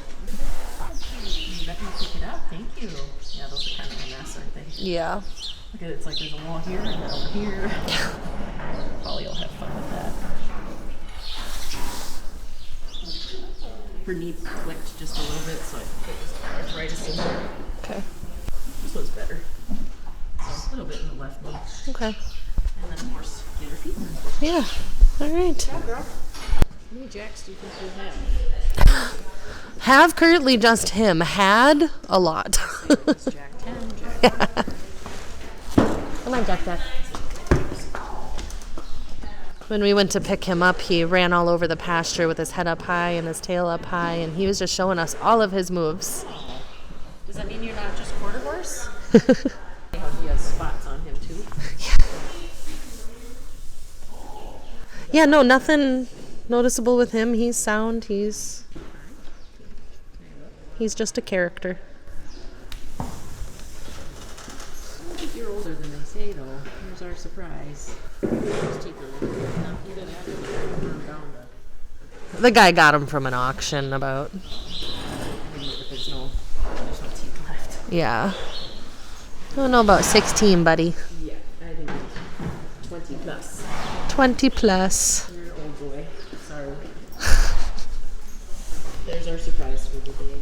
F: You let me pick it up. Thank you. Yeah, those are kind of a mess, aren't they?
D: Yeah.
F: Look at it. It's like there's a wall here and then over here. Polly will have fun with that. Her knee clicked just a little bit, so I think it was arthritis in there.
D: Okay.
F: This one's better. So a little bit in the left knee.
D: Okay.
F: And then, of course, get her feet done.
D: Yeah. All right.
F: Yeah, girl. How many jacks do you think you have?
D: Have currently just him. Had a lot.
F: It's Jack 10, Jack.
D: Come on, Jack. When we went to pick him up, he ran all over the pasture with his head up high and his tail up high, and he was just showing us all of his moves.
F: Does that mean you're not just quarter horse? He has spots on him, too.
D: Yeah, no, nothing noticeable with him. He's sound. He's just a character.
F: I think you're older than they say, though. Here's our surprise. His teeth are little. You didn't have to burn down
D: The guy got him from an auction about,
F: there's no teeth left.
D: yeah. I don't know, about 16, buddy.
F: Yeah, I think 20 plus.
D: 20 plus.
F: You're an old boy. Sorry. There's our surprise for the day.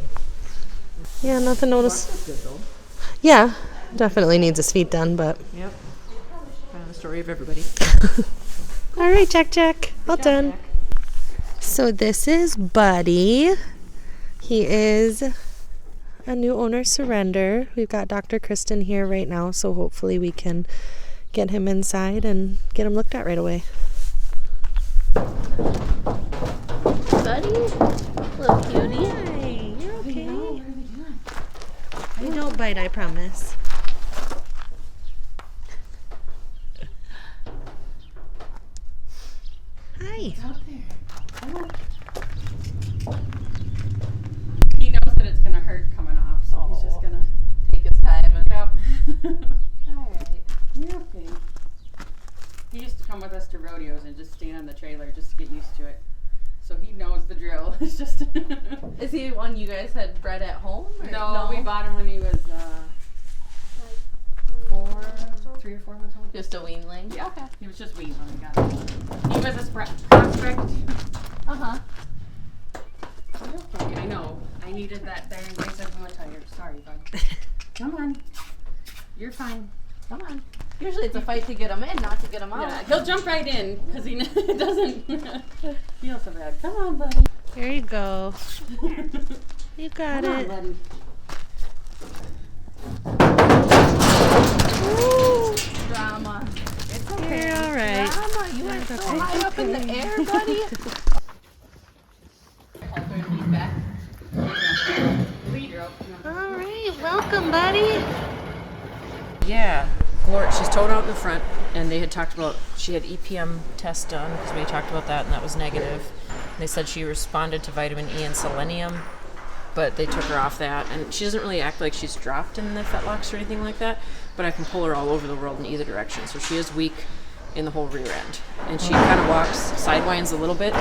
D: Yeah, nothing notice.
F: That's good, though.
D: Yeah, definitely needs his feet done, but.
F: Yep. Kind of the story of everybody.
D: All right, Jack. Well done.
F: Jack.
D: So this is Buddy. He is a new owner surrender. We've got Dr. Kristin here right now, so hopefully we can get him inside and get him looked at right away.
E: Buddy? Little cutie.
D: Hi, you're okay. I don't bite, I promise. Hi.
G: He knows that it's gonna hurt coming off, so he's just gonna.
E: Take his time. And
G: Yep.
E: Alright.
G: You're okay. He used to come with us to rodeos and just stand on the trailer just to get used to it. So he knows the drill. It's just.
E: Is he one you guys had bred at home? Or
G: No, we bought him when he was 3 or 4 months old.
E: Just a weanling?
G: Yeah, okay. He was just weaned when we got him. He was a prospect.
E: Uh-huh.
G: Okay, I know. I needed that there in case I'm tires. Sorry, bud. Come on. You're fine. Come on.
F: Usually it's a fight to get him in, not to get him out.
G: Yeah, he'll jump right in because he doesn't feel so bad. Come on, buddy.
D: There you go. You got
G: Come on,
D: it.
G: buddy.
D: Woo.
F: Drama. It's okay.
D: You're all right.
F: Drama. You went so high up in the air, buddy.
D: All right, welcome, buddy.
F: Yeah, she's towed out in the front, and they had talked about, she had EPM test done, because we talked about that, and that was negative. They said she responded to vitamin E and selenium, but they took her off that, and she doesn't really act like she's dropped in the fetlocks or anything like that, but I can pull her all over the world in either direction, so she is weak in the whole rear end, and she kind of walks sidewinds a little bit.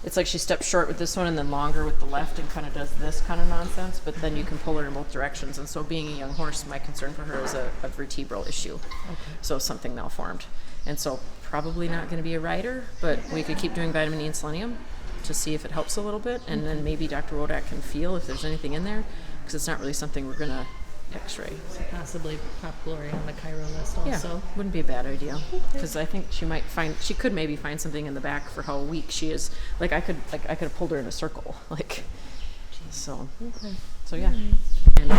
F: It's like she steps short with this one and then longer with the left and kind of does this kind of nonsense, but then you can pull her in both directions. And so being a young horse, my concern for her is a vertebral issue. Okay. So something malformed. And so probably not going to be a rider, but we could keep doing vitamin E and selenium to see if it helps a little bit. And then maybe Dr. Wodak can feel if there's anything in there, because it's not really something we're going to x-ray.
B: So possibly pop Glory on the Cairo list also.
F: Yeah, wouldn't be a bad idea, because I think she could maybe find something in the back for how weak she is. Like I could have pulled her in a circle, like. So. Okay. So yeah. And baby.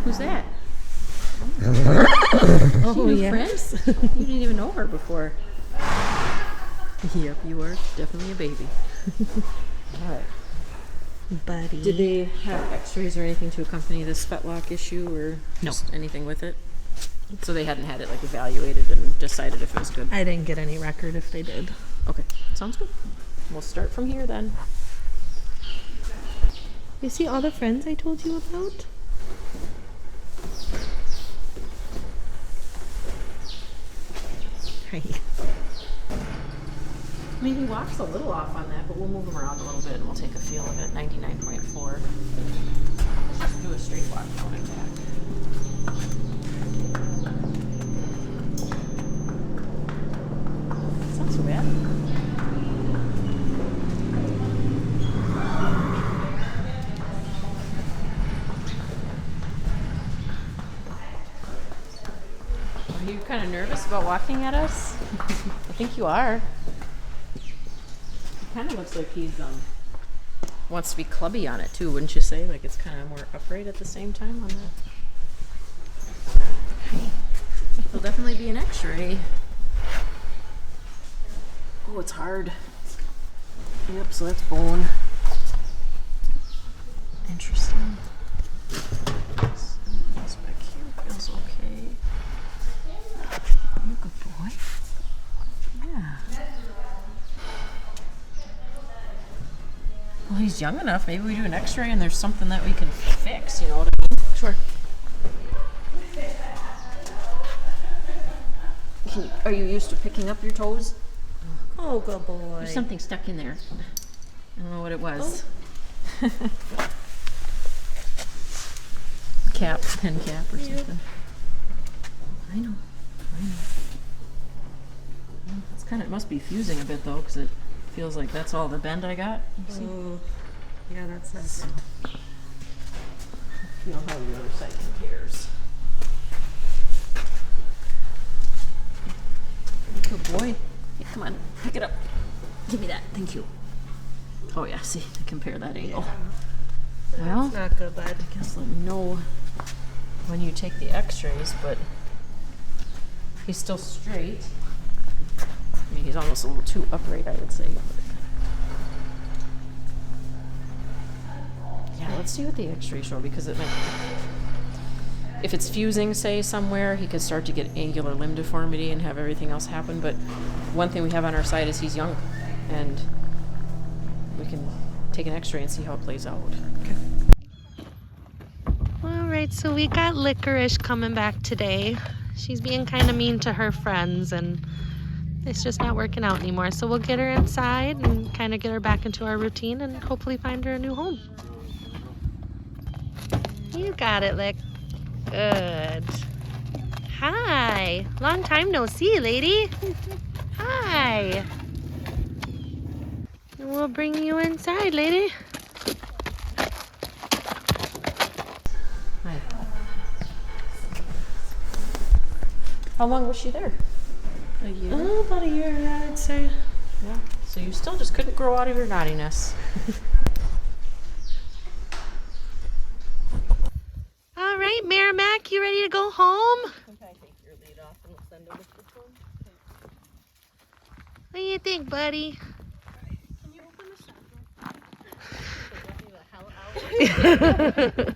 F: Who's that?
B: Oh,
F: New
B: yes.
F: friends? You didn't even know her before. Yep, you are definitely a baby. All right.
B: Buddy.
F: Did they have x-rays or anything to accompany this fetlock issue, or just anything with it? So they hadn't had it like evaluated and decided if it was good?
B: I didn't get any record if they did.
F: Okay, sounds good. We'll start from here then.
D: You see all the friends I told you about?
B: Hi.
F: I mean, he walks a little off on that, but we'll move him around a little bit and we'll take a feel of it. 99.4. Let's just do a straight walk down and back. It's not so bad. Are you kind of nervous about walking at us? I think you are. Kind of looks like he's wants to be clubby on it too, wouldn't you say? Like it's kind of more upright at the same time on that. There'll definitely be an x-ray. Oh, it's hard. Yep, so that's bone. Interesting. This back here feels okay. You're a good boy. Yeah. Well, he's young enough. Maybe we do an x-ray and there's something that we can fix, you know what I mean? Sure. Are you used to picking up your toes?
B: Oh, good boy.
F: There's something stuck in there. I don't know what it was. Oh. Cap, pen cap or something. I know. It's kind of, it must be fusing a bit though, because it feels like that's all the bend I got. You see?
B: Oh, yeah, that's not good.
F: Feel how the other side compares. Good boy. Hey, come on, pick it up. Give me that. Thank you. Oh yeah, see, I compare that angle. Well,
B: It's not good, bud.
F: I guess let me know when you take the x-rays, but he's still straight. I mean, he's almost a little too upright, I would say. Yeah, let's see what the x-rays show, because it might, if it's fusing, say, somewhere, he could start to get angular limb deformity and have everything else happen. But one thing we have on our side is he's young, and we can take an x-ray and see how it plays out. Okay.
D: All right, so we got Licorice coming back today. She's being kind of mean to her friends, and it's just not working out anymore. So we'll get her inside and kind of get her back into our routine and hopefully find her a new home. You got it, Lick. Good. Hi. Long time no see, lady. Hi. We'll bring you inside, lady.
F: How long was she there? A year?
B: Oh, about a year, yeah, I'd say.
F: Yeah. So you still just couldn't grow out of your naughtiness.
D: All right, Merrimack, you ready to go home?
E: Can I take your lead off and send it with this one?
D: What do you think, buddy?
E: Can you open the shop door? Let me the hell out.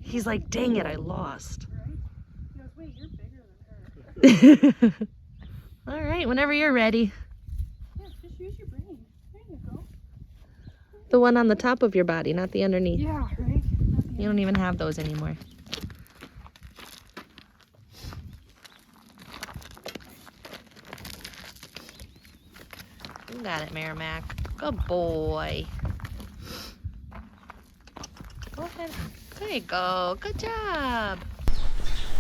D: He's like, dang it, I lost.
E: He goes, wait, you're bigger than her.
D: All right, whenever you're ready.
E: Yeah, just use your brain. There you go.
D: The one on the top of your body, not the underneath.
E: Yeah, right?
D: You don't even have those anymore. You got it, Merrimack. Good boy. Go ahead. There you go. Good job.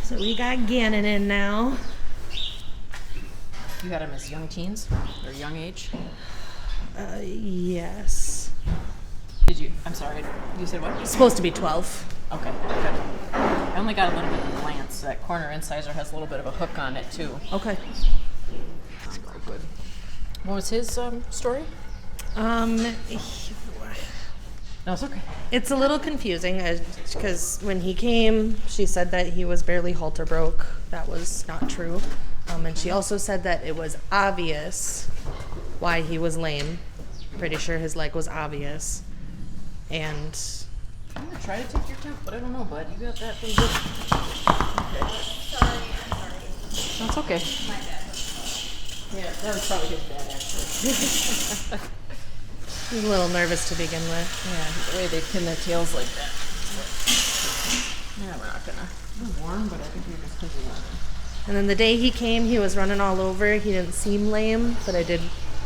B: So we got Gannon in now.
F: You had them as young teens or young age?
B: Yes.
F: Did you? I'm sorry. You said what?
B: Supposed to be 12.
F: Okay, good. I only got a little bit of glance. That corner incisor has a little bit of a hook on it too.
B: Okay.
F: Good. What was his story? No, it's okay.
B: It's a little confusing because when he came, she said that he was barely halter broke. That was not true. And she also said that it was obvious why he was lame. Pretty sure his leg was obvious. And
F: I'm gonna try to take your temp, but I don't know, bud. You got that thing good. Okay.
E: Sorry.
F: No, it's okay.
E: My bad.
F: Yeah, that was probably his bad, actually.
B: he was a little nervous to begin with.
F: Yeah, the way they pin their tails like that. Yeah, we're not gonna. It's warm, but I think we're just because of
B: And then the day he came, he was running all over. He didn't seem lame, but I did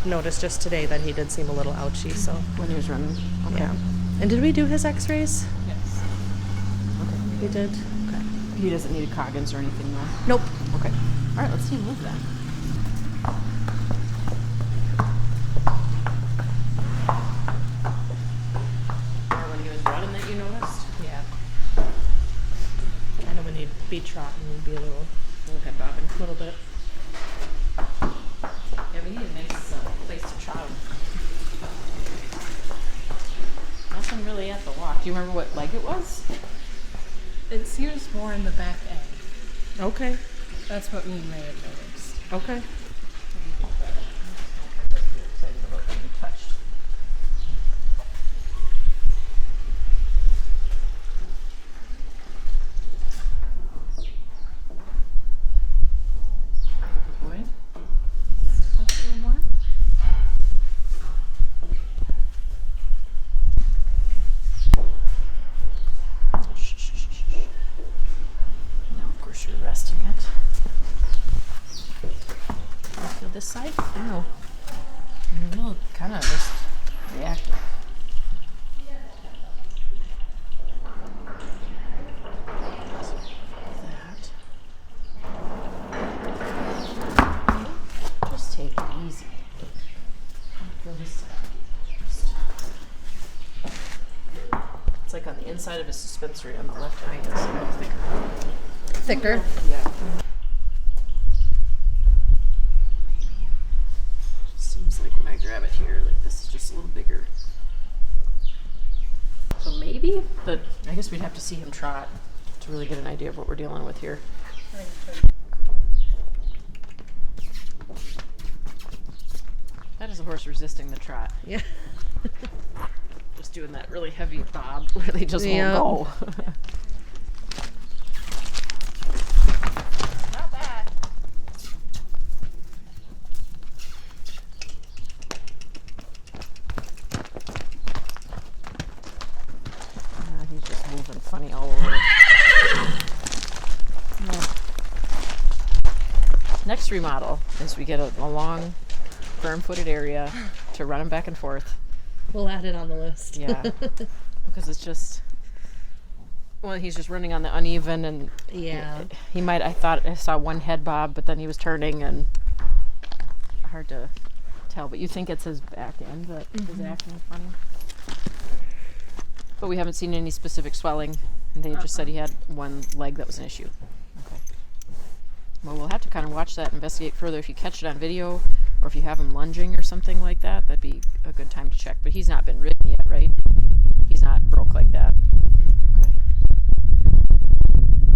B: notice just today that he did seem a little ouchy. So
F: when he was running. Okay.
B: yeah. And did we do his X-rays?
F: Yes. Okay.
B: We did.
F: Okay. He doesn't need a Coggins or anything, though.
B: Nope.
F: Okay. All right, let's see him move then. Or when he was running that you noticed?
B: Yeah. I know when he'd be trotting, he'd be a little
F: head bobbing.
B: little bit.
F: Yeah, we need a nice place to trot him. Nothing really at the walk. Do you remember what leg it was?
H: It seems more in the back end.
B: Okay.
H: That's what we may have noticed.
B: Okay.
F: Excited about being touched. Good boy. Touch a little more. Now, of course, you're resting it. Feel this side? No. You're a little kind of just reactive. That. Just take it easy. Feel this side. It's like on the inside of his suspensory on the left eye. It's a little thicker.
B: Thicker.
F: Yeah. Seems like when I grab it here, like this is just a little bigger. So maybe, but I guess we'd have to see him trot to really get an idea of what we're dealing with here. That is a horse resisting the trot.
B: Yeah.
F: Just doing that really heavy bob where they just
B: Yeah.
F: won't go.
E: Not bad.
F: He's just moving funny all over. Yeah. Next remodel is we get a long, firm-footed area to run him back and forth.
B: We'll add it on the list.
F: Yeah, because it's just, well, he's just running on the uneven, and
B: Yeah.
F: he might. I thought I saw one head bob, but then he was turning, and hard to tell. But you think it's his back end that is acting funny. But we haven't seen any specific swelling. And they just said he had one leg that was an issue. Okay. Well, we'll have to kind of watch that, investigate further. If you catch it on video, or if you have him lunging or something like that, that'd be a good time to check. But he's not been ridden yet, right? He's not broke like that. Okay.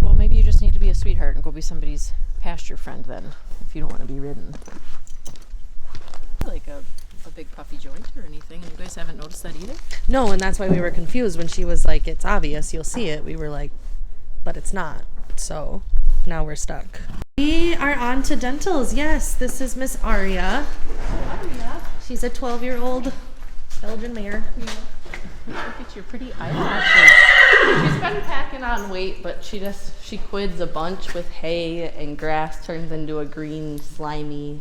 F: Well, maybe you just need to be a sweetheart and go be somebody's pasture friend then, if you don't want to be ridden. Like a big puffy joint or anything, and you guys haven't noticed that either?
B: No, and that's why we were confused when she was like, it's obvious, you'll see it. We were like, but it's not. So now we're stuck. We are on to dentals. Yes, this is Miss Aria. She's a 12-year-old Belgian mare.
F: Look at your pretty eyelashes.
E: She's been packing on weight, but she quids a bunch with hay, and grass turns into a green, slimy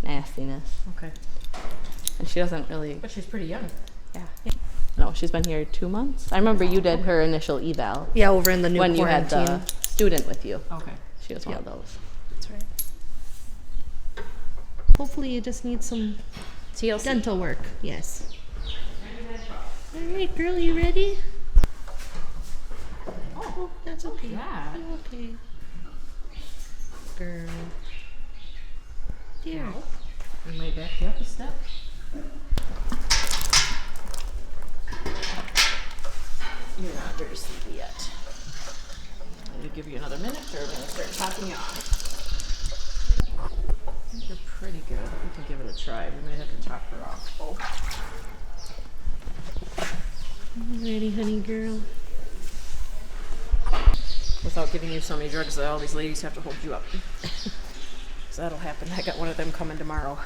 E: nastiness.
F: Okay.
E: And she doesn't really.
F: But she's pretty young.
E: Yeah. No, she's been here 2 months. I remember you did her initial eval
B: Yeah, over in the new
E: when you had
B: quarantine.
E: the student with you.
F: Okay.
E: She was one of those.
B: That's right. Hopefully you just need some
F: TLC.
B: dental work. Yes. All right, girl, you ready? Oh, that's okay.
F: Yeah.
B: You're okay. Girl. Dear.
F: We might back you up a step. You're not very sleepy yet. I'm going to give you another minute, or we're going to start topping you off. I think you're pretty good. We can give it a try. We might have to top her off. Oh.
B: Ready, honey girl?
F: Without giving you so many drugs that all these ladies have to hold you up. So that'll happen. I got one of them coming tomorrow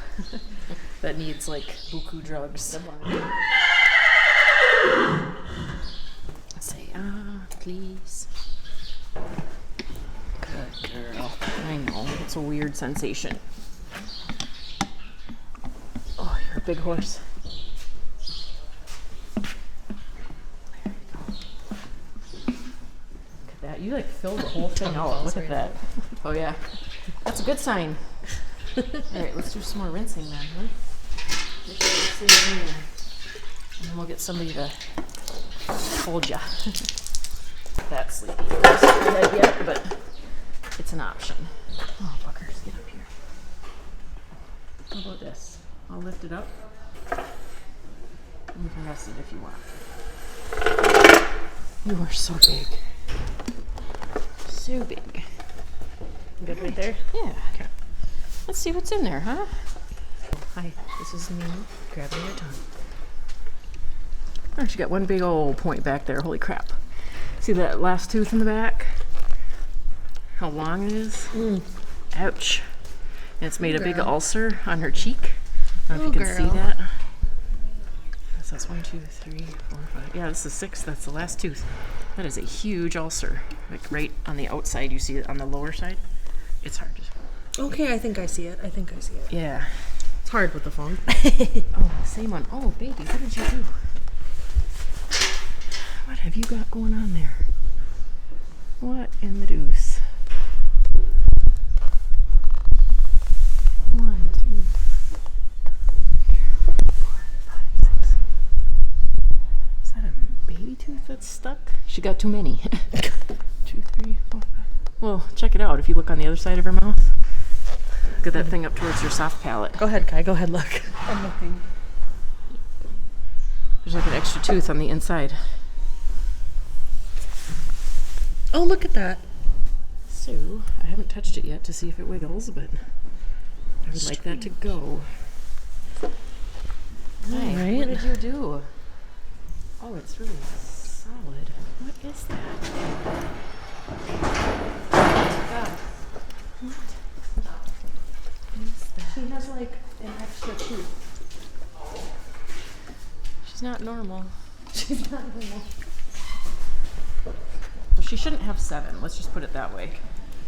F: that needs like buku drugs. Say, please. Good girl. I know, it's a weird sensation. Oh, you're a big horse. There you go. Look at that. You like filled the whole thing out. Look at that. Oh yeah. That's a good sign. Alright, let's do some more rinsing then, huh? Make sure it stays in there. And then we'll get somebody to hold ya. That sleepy. Not dead yet, but it's an option. Oh, buggers, get up here. How about this? I'll lift it up. And you can rest it if you want. You are so big. So big.
B: Good right there?
F: Yeah. Okay. Let's see what's in there, huh? Hi, this is me grabbing your tongue. Oh, she got one big old point back there. Holy crap. See that last tooth in the back? How long it is? Ouch. And it's made a big ulcer on her cheek. I don't know if you can see that. So that's 1, 2, 3, 4, 5. Yeah, this is 6. That's the last tooth. That is a huge ulcer. Like right on the outside. You see it on the lower side? It's hard to...
B: Okay, I think I see it.
F: Yeah.
B: It's hard with the phone.
F: Oh, same one. Oh, baby, what did you do? What have you got going on there? What in the deuce? 1, 2, 4, 5, 6. Is that a baby tooth that's stuck? She got too many. 2, 3, 4, 5. Well, check it out. If you look on the other side of her mouth, look at that thing up towards your soft palate.
B: Go ahead, Kai. Go ahead, look.
H: I'm looking.
F: There's like an extra tooth on the inside.
B: Oh, look at that.
F: So, I haven't touched it yet to see if it wiggles, but I would like that to go. Hey,
B: right.
F: what did you do? Oh, it's really solid. What is that? God. What is that?
B: She has like an extra tooth.
F: She's not normal.
B: She's not normal.
F: Well, she shouldn't have 7. Let's just put it that way.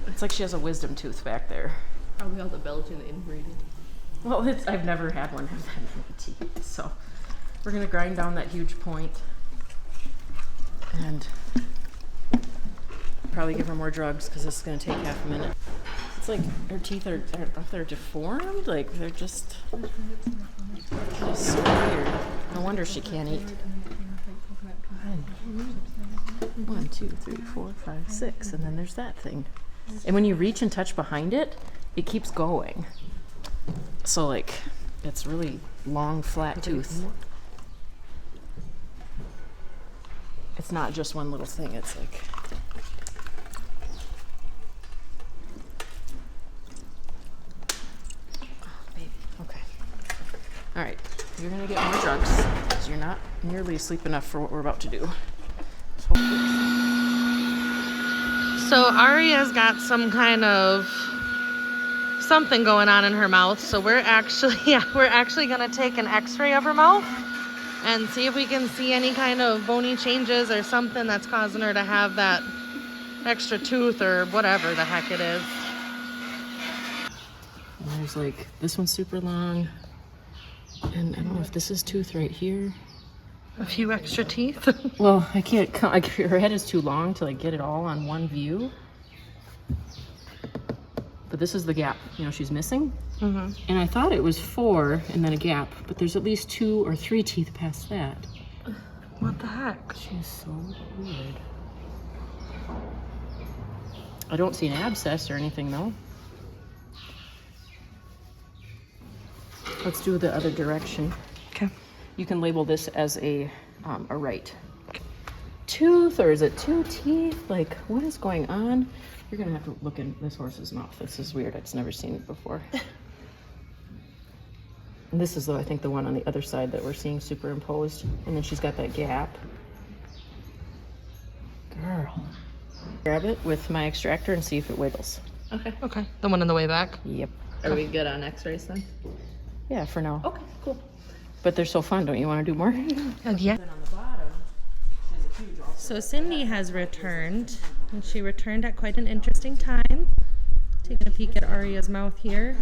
F: It's like she has a wisdom tooth back there.
E: Probably all the Belgian inbreeding.
F: Well, I've never had one have that many teeth, so we're gonna grind down that huge point and probably give her more drugs because this is gonna take half a minute. It's like her teeth are they're deformed, like they're just so weird. No wonder she can't eat. 1, 2, 3, 4, 5, 6, and then there's that thing. And when you reach and touch behind it, it keeps going. So like, it's really long, flat tooth. It's not just one little thing, it's like... Oh, baby. Okay. All right, you're gonna get more drugs, because you're not nearly asleep enough for what we're about to do.
B: So Aria's got some kind of something going on in her mouth. So we're actually gonna take an x-ray of her mouth and see if we can see any kind of bony changes or something that's causing her to have that extra tooth or whatever the heck it is.
F: And there's like, this one's super long. And I don't know if this is tooth right here.
B: A few extra teeth.
F: Well, I can't, her head is too long to like get it all on one view. But this is the gap, you know, she's missing. And I thought it was 4 and then a gap, but there's at least 2 or 3 teeth past that.
B: What the heck?
F: She's so weird. I don't see an abscess or anything though. Let's do the other direction.
B: Okay.
F: You can label this as a right tooth, or is it 2 teeth? Like, what is going on? You're gonna have to look in this horse's mouth. This is weird. I've never seen it before. And this is, though, I think the one on the other side that we're seeing superimposed. And then she's got that gap. Girl. Grab it with my extractor and see if it wiggles.
E: Okay.
B: Okay. The one on the way back.
F: Yep.
E: Are we good on x-rays then?
F: Yeah, for now.
E: Okay, cool.
F: But they're so fun. Don't you want to do more?
B: Yeah. So Cindy has returned, and she returned at quite an interesting time. Taking a peek at Aria's mouth here.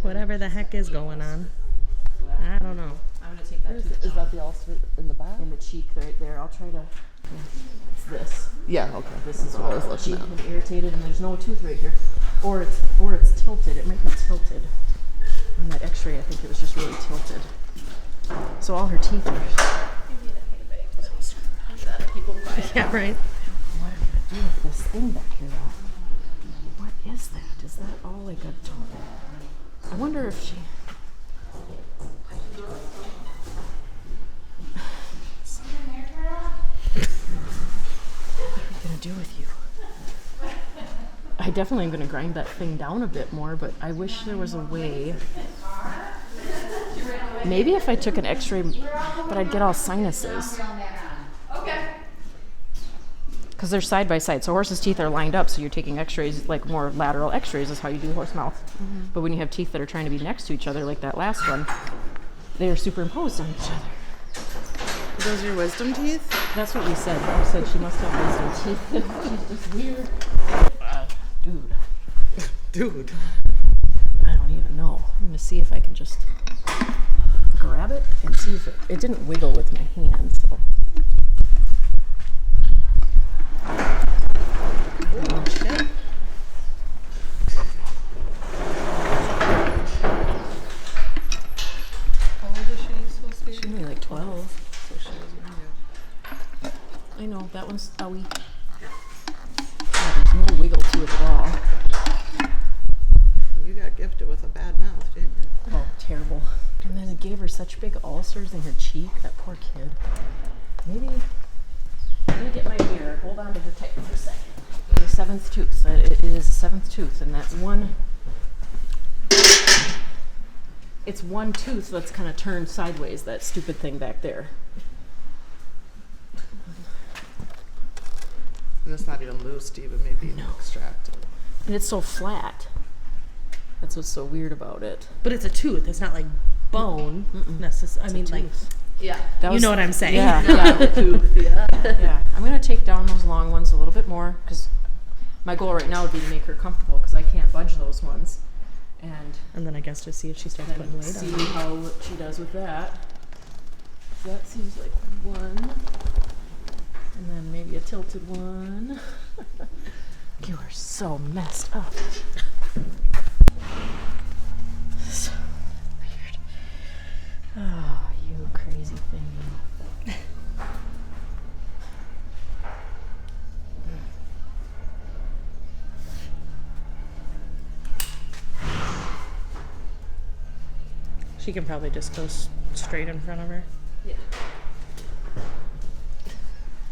B: Whatever the heck is going on. I don't know.
F: I'm gonna take that tooth.
E: Is that the ulcer in the back?
F: In the cheek right there. I'll try to. It's this.
E: Yeah, okay.
F: This is
E: what I was
F: all
E: looking
F: cheek
E: at.
F: and irritated, and there's no tooth right here, or it's tilted. It might be tilted. On that X-ray, I think it was just really tilted. So all her teeth are.
B: Yeah, right.
F: What am I gonna do with this thing back here, though? What is that? Is that all like a? I wonder if she. What are we gonna do with you? I definitely am gonna grind that thing down a bit more, but I wish there was a way. Maybe if I took an x-ray, but I'd get all sinuses. Okay. Because they're side by side. So horses' teeth are lined up, so you're taking x-rays, like more lateral x-rays is how you do horse mouth. But when you have teeth that are trying to be next to each other, like that last one, they are superimposed on each other.
B: Are those your wisdom teeth?
F: That's what we said. We said she must have wisdom teeth. She's just weird. Dude.
B: Dude.
F: I don't even know. I'm going to see if I can just grab it and see if it didn't wiggle with my hand, so. Oh, shit.
B: How old is she supposed to be?
F: She's only like 12.
B: So she was
F: I know, that one's owie. Yeah, there's no wiggle to it at all.
A: You got gifted with a bad mouth, didn't you?
F: Oh, terrible. And then it gave her such big ulcers in her cheek, that poor kid. Maybe, let me get my mirror. Hold on to her tight for a second. The 7th tooth. It is a 7th tooth, and that's one. It's one tooth that's kind of turned sideways, that stupid thing back there.
A: And it's not even loose, even maybe extracted.
F: And it's so flat. That's what's so weird about it.
B: But it's a tooth. It's not like bone. Necessarily. I mean, like.
E: Yeah.
B: You know what I'm saying.
F: Yeah, yeah.
E: Tooth, yeah.
F: Yeah, I'm gonna take down those long ones a little bit more because my goal right now would be to make her comfortable because I can't budge those ones, and
B: then I guess to see if she starts
F: then
B: putting weight
F: see
B: on.
F: how she does with that. That seems like one, and then maybe a tilted one. You are so messed up. So weird. Oh, you crazy thing, you.
B: She can probably just go straight in front of her.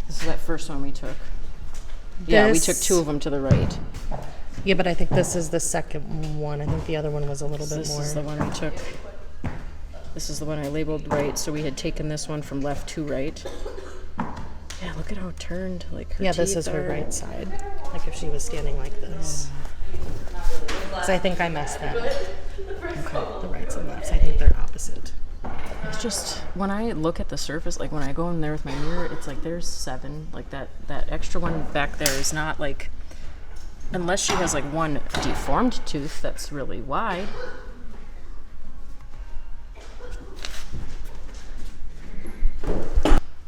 F: This is that first one we took. Yeah, we took
B: This-
F: 2 of them to the right.
B: Yeah, but I think this is the second one. I think the other one was a little bit
F: This
B: more.
F: is the one we took. This is the one I labeled right, so we had taken this one from left to right. Yeah, look at how turned, like, her
B: Yeah, this
F: teeth
B: is her
F: are.
B: right side. Like if she was standing like this. So I think I messed that up. The rights and lefts. I think they're opposite.
F: It's just, when I look at the surface, like when I go in there with my mirror, it's like there's 7. Like that extra one back there is not like, unless she has like one deformed tooth that's really wide.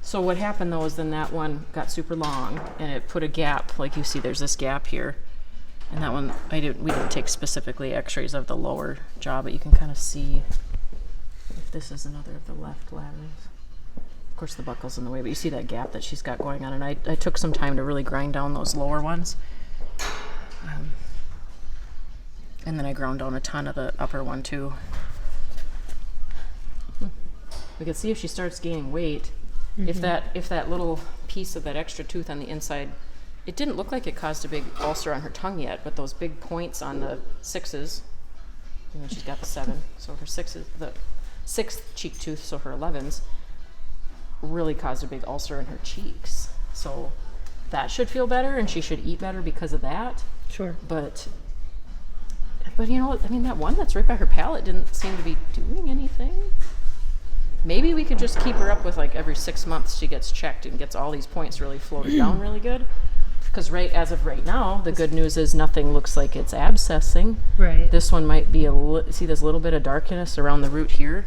F: So what happened though is then that one got super long and it put a gap, like you see there's this gap here. And that one, we didn't take specifically x-rays of the lower jaw, but you can kind of see if this is another of the left laterals. Of course the buckle's in the way, but you see that gap that she's got going on. And I took some time to really grind down those lower ones. And then I ground down a ton of the upper one too. We can see if she starts gaining weight. If that little piece of that extra tooth on the inside, it didn't look like it caused a big ulcer on her tongue yet, but those big points on the 6s, and then she's got the 7, so her 6s, the 6th cheek tooth, so her 11s, really caused a big ulcer in her cheeks. So that should feel better, and she should eat better because of that.
B: Sure.
F: But you know, I mean, that one that's right by her palate didn't seem to be doing anything. Maybe we could just keep her up with like every 6 months she gets checked and gets all these points really floated down really good. Because as of right now, the good news is nothing looks like it's abscessing.
B: Right.
F: This one might be see this little bit of darkness around the root here?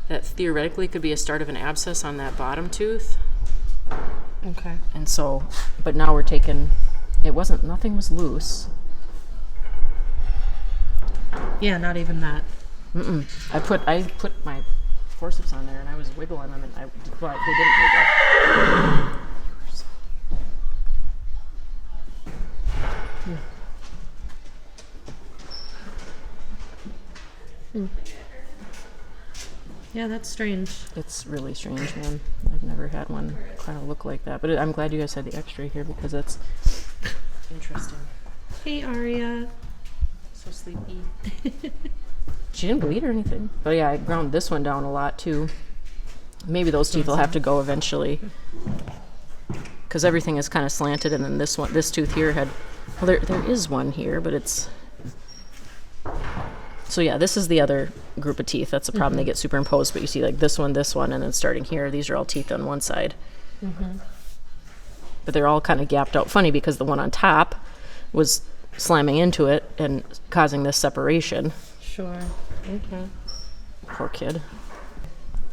F: That theoretically could be a start of an abscess on that bottom tooth.
B: Okay.
F: And so, but now we're taking, nothing was loose.
B: Yeah, not even that.
F: I put my forceps on there and I was wiggling them and but they didn't wiggle.
B: Yeah, that's strange.
F: It's really strange, man. I've never had one kind of look like that. But I'm glad you guys had the x-ray here because that's interesting.
B: Hey, Aria.
F: So sleepy. She didn't bleed or anything. But yeah, I ground this one down a lot too. Maybe those teeth will have to go eventually. Because everything is kind of slanted, and then this tooth here had, well, there is one here, but it's, so yeah, this is the other group of teeth. That's the problem. They get superimposed, but you see like this one, and then starting here, these are all teeth on one side. But they're all kind of gapped out funny because the one on top was slamming into it and causing this separation.
B: Sure. Okay.
F: Poor kid.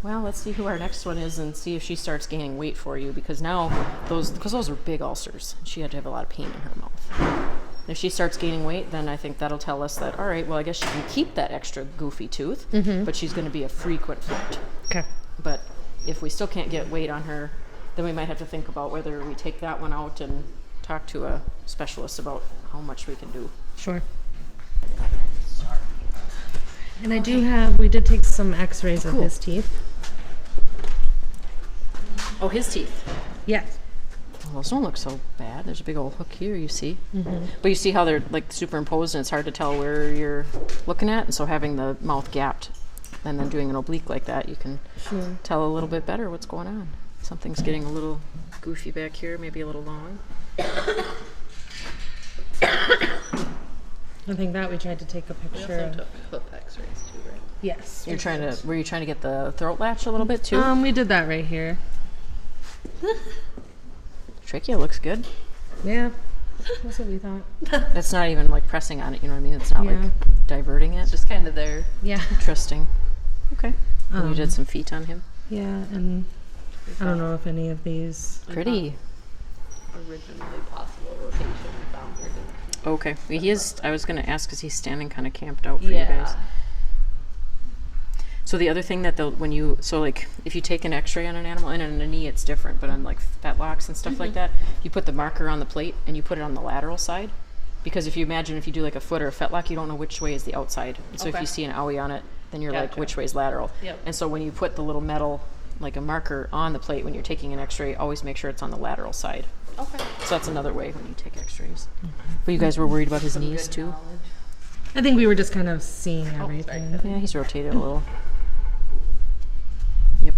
F: Well, let's see who our next one is and see if she starts gaining weight for you, because now those are big ulcers. She had to have a lot of pain in her mouth. If she starts gaining weight, then I think that'll tell us that, all right, well, I guess she can keep that extra goofy tooth, but she's going to be a frequent flirt.
B: Okay.
F: But if we still can't get weight on her, then we might have to think about whether we take that one out and talk to a specialist about how much we can do.
B: Sure. And we did take some x-rays of his teeth.
F: Oh, his teeth.
B: Yes.
F: Well, those don't look so bad. There's a big old hook here, you see. But you see how they're like superimposed and it's hard to tell where you're looking at. And so having the mouth gapped and then doing an oblique like that, you can tell a little bit better what's going on. Something's getting a little goofy back here, maybe a little long.
B: I think that we tried to take a picture of.
E: took hip x-rays too, right?
B: Yes.
F: Were you trying to get the throat latch a little bit too?
B: We did that right here.
F: Trachea looks good.
B: Yeah. That's what we thought.
F: It's not even like pressing on it, you know what I mean? It's not like diverting it.
E: It's just kind of there.
B: Yeah.
F: Interesting. Okay. And you did some feet on him.
B: Yeah, and I don't know if any of these.
F: Pretty.
E: Originally possible rotation down here.
F: Okay. He is, I was going to ask because he's standing kind of camped out for you guys. So the other thing that if you take an x-ray on an animal, and on a knee it's different, but on like fetlocks and stuff like that, you put the marker on the plate and you put it on the lateral side. Because if you do like a foot or a fetlock, you don't know which way is the outside. So if you see an owie on it, then you're like, which way's lateral?
B: Yep.
F: And so when you put the little metal, like a marker on the plate when you're taking an x-ray, always make sure it's on the lateral side.
B: Okay.
F: So that's another way when you take x-rays. But you guys were worried about his knees too?
B: I think we were just kind of seeing everything.
F: Yeah, he's rotated a little. Yep.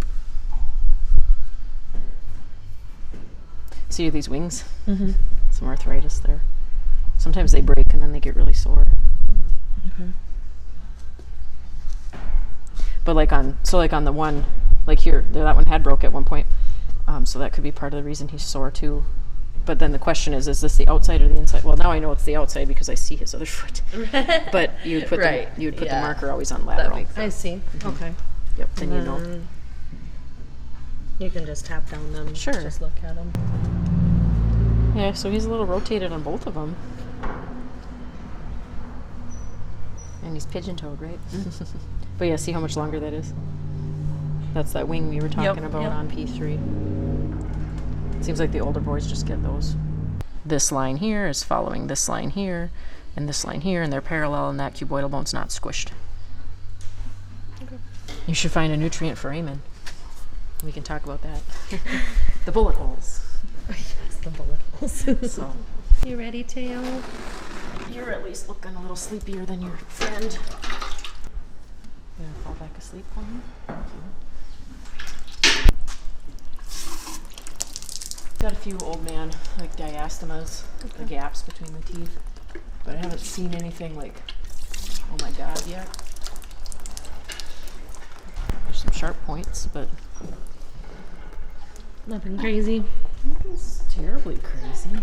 F: See these wings?
B: Mm-hmm.
F: Some arthritis there. Sometimes they break and then they get really sore.
B: Mm-hmm.
F: But like on the one, like here, that one had broke at one point. So that could be part of the reason he's sore too. But then the question is this the outside or the inside? Well, now I know it's the outside because I see his other foot. But you would put the marker always on lateral.
B: I see. Okay.
F: Yep. Then you know.
B: You can just tap down them.
F: Sure.
B: Just look at them.
F: Yeah. So he's a little rotated on both of them. And he's pigeon-toed, right? But yeah, see how much longer that is? That's that wing we were talking about on P3. Seems like the older boys just get those. This line here is following this line here, and this line here, and they're parallel, and that cuboidal bone's not squished. Okay. You should find a nutrient for Eamon. We can talk about that. The bullet holes.
B: Yes, the bullet holes.
F: So,
B: you ready, Teo?
F: You're at least looking a little sleepier than your friend. You gonna fall back asleep for me? Got a few old man, like diastemas, the gaps between the teeth. But I haven't seen anything like, oh my god, yet. There's some sharp points, but
B: nothing crazy.
F: nothing's terribly crazy.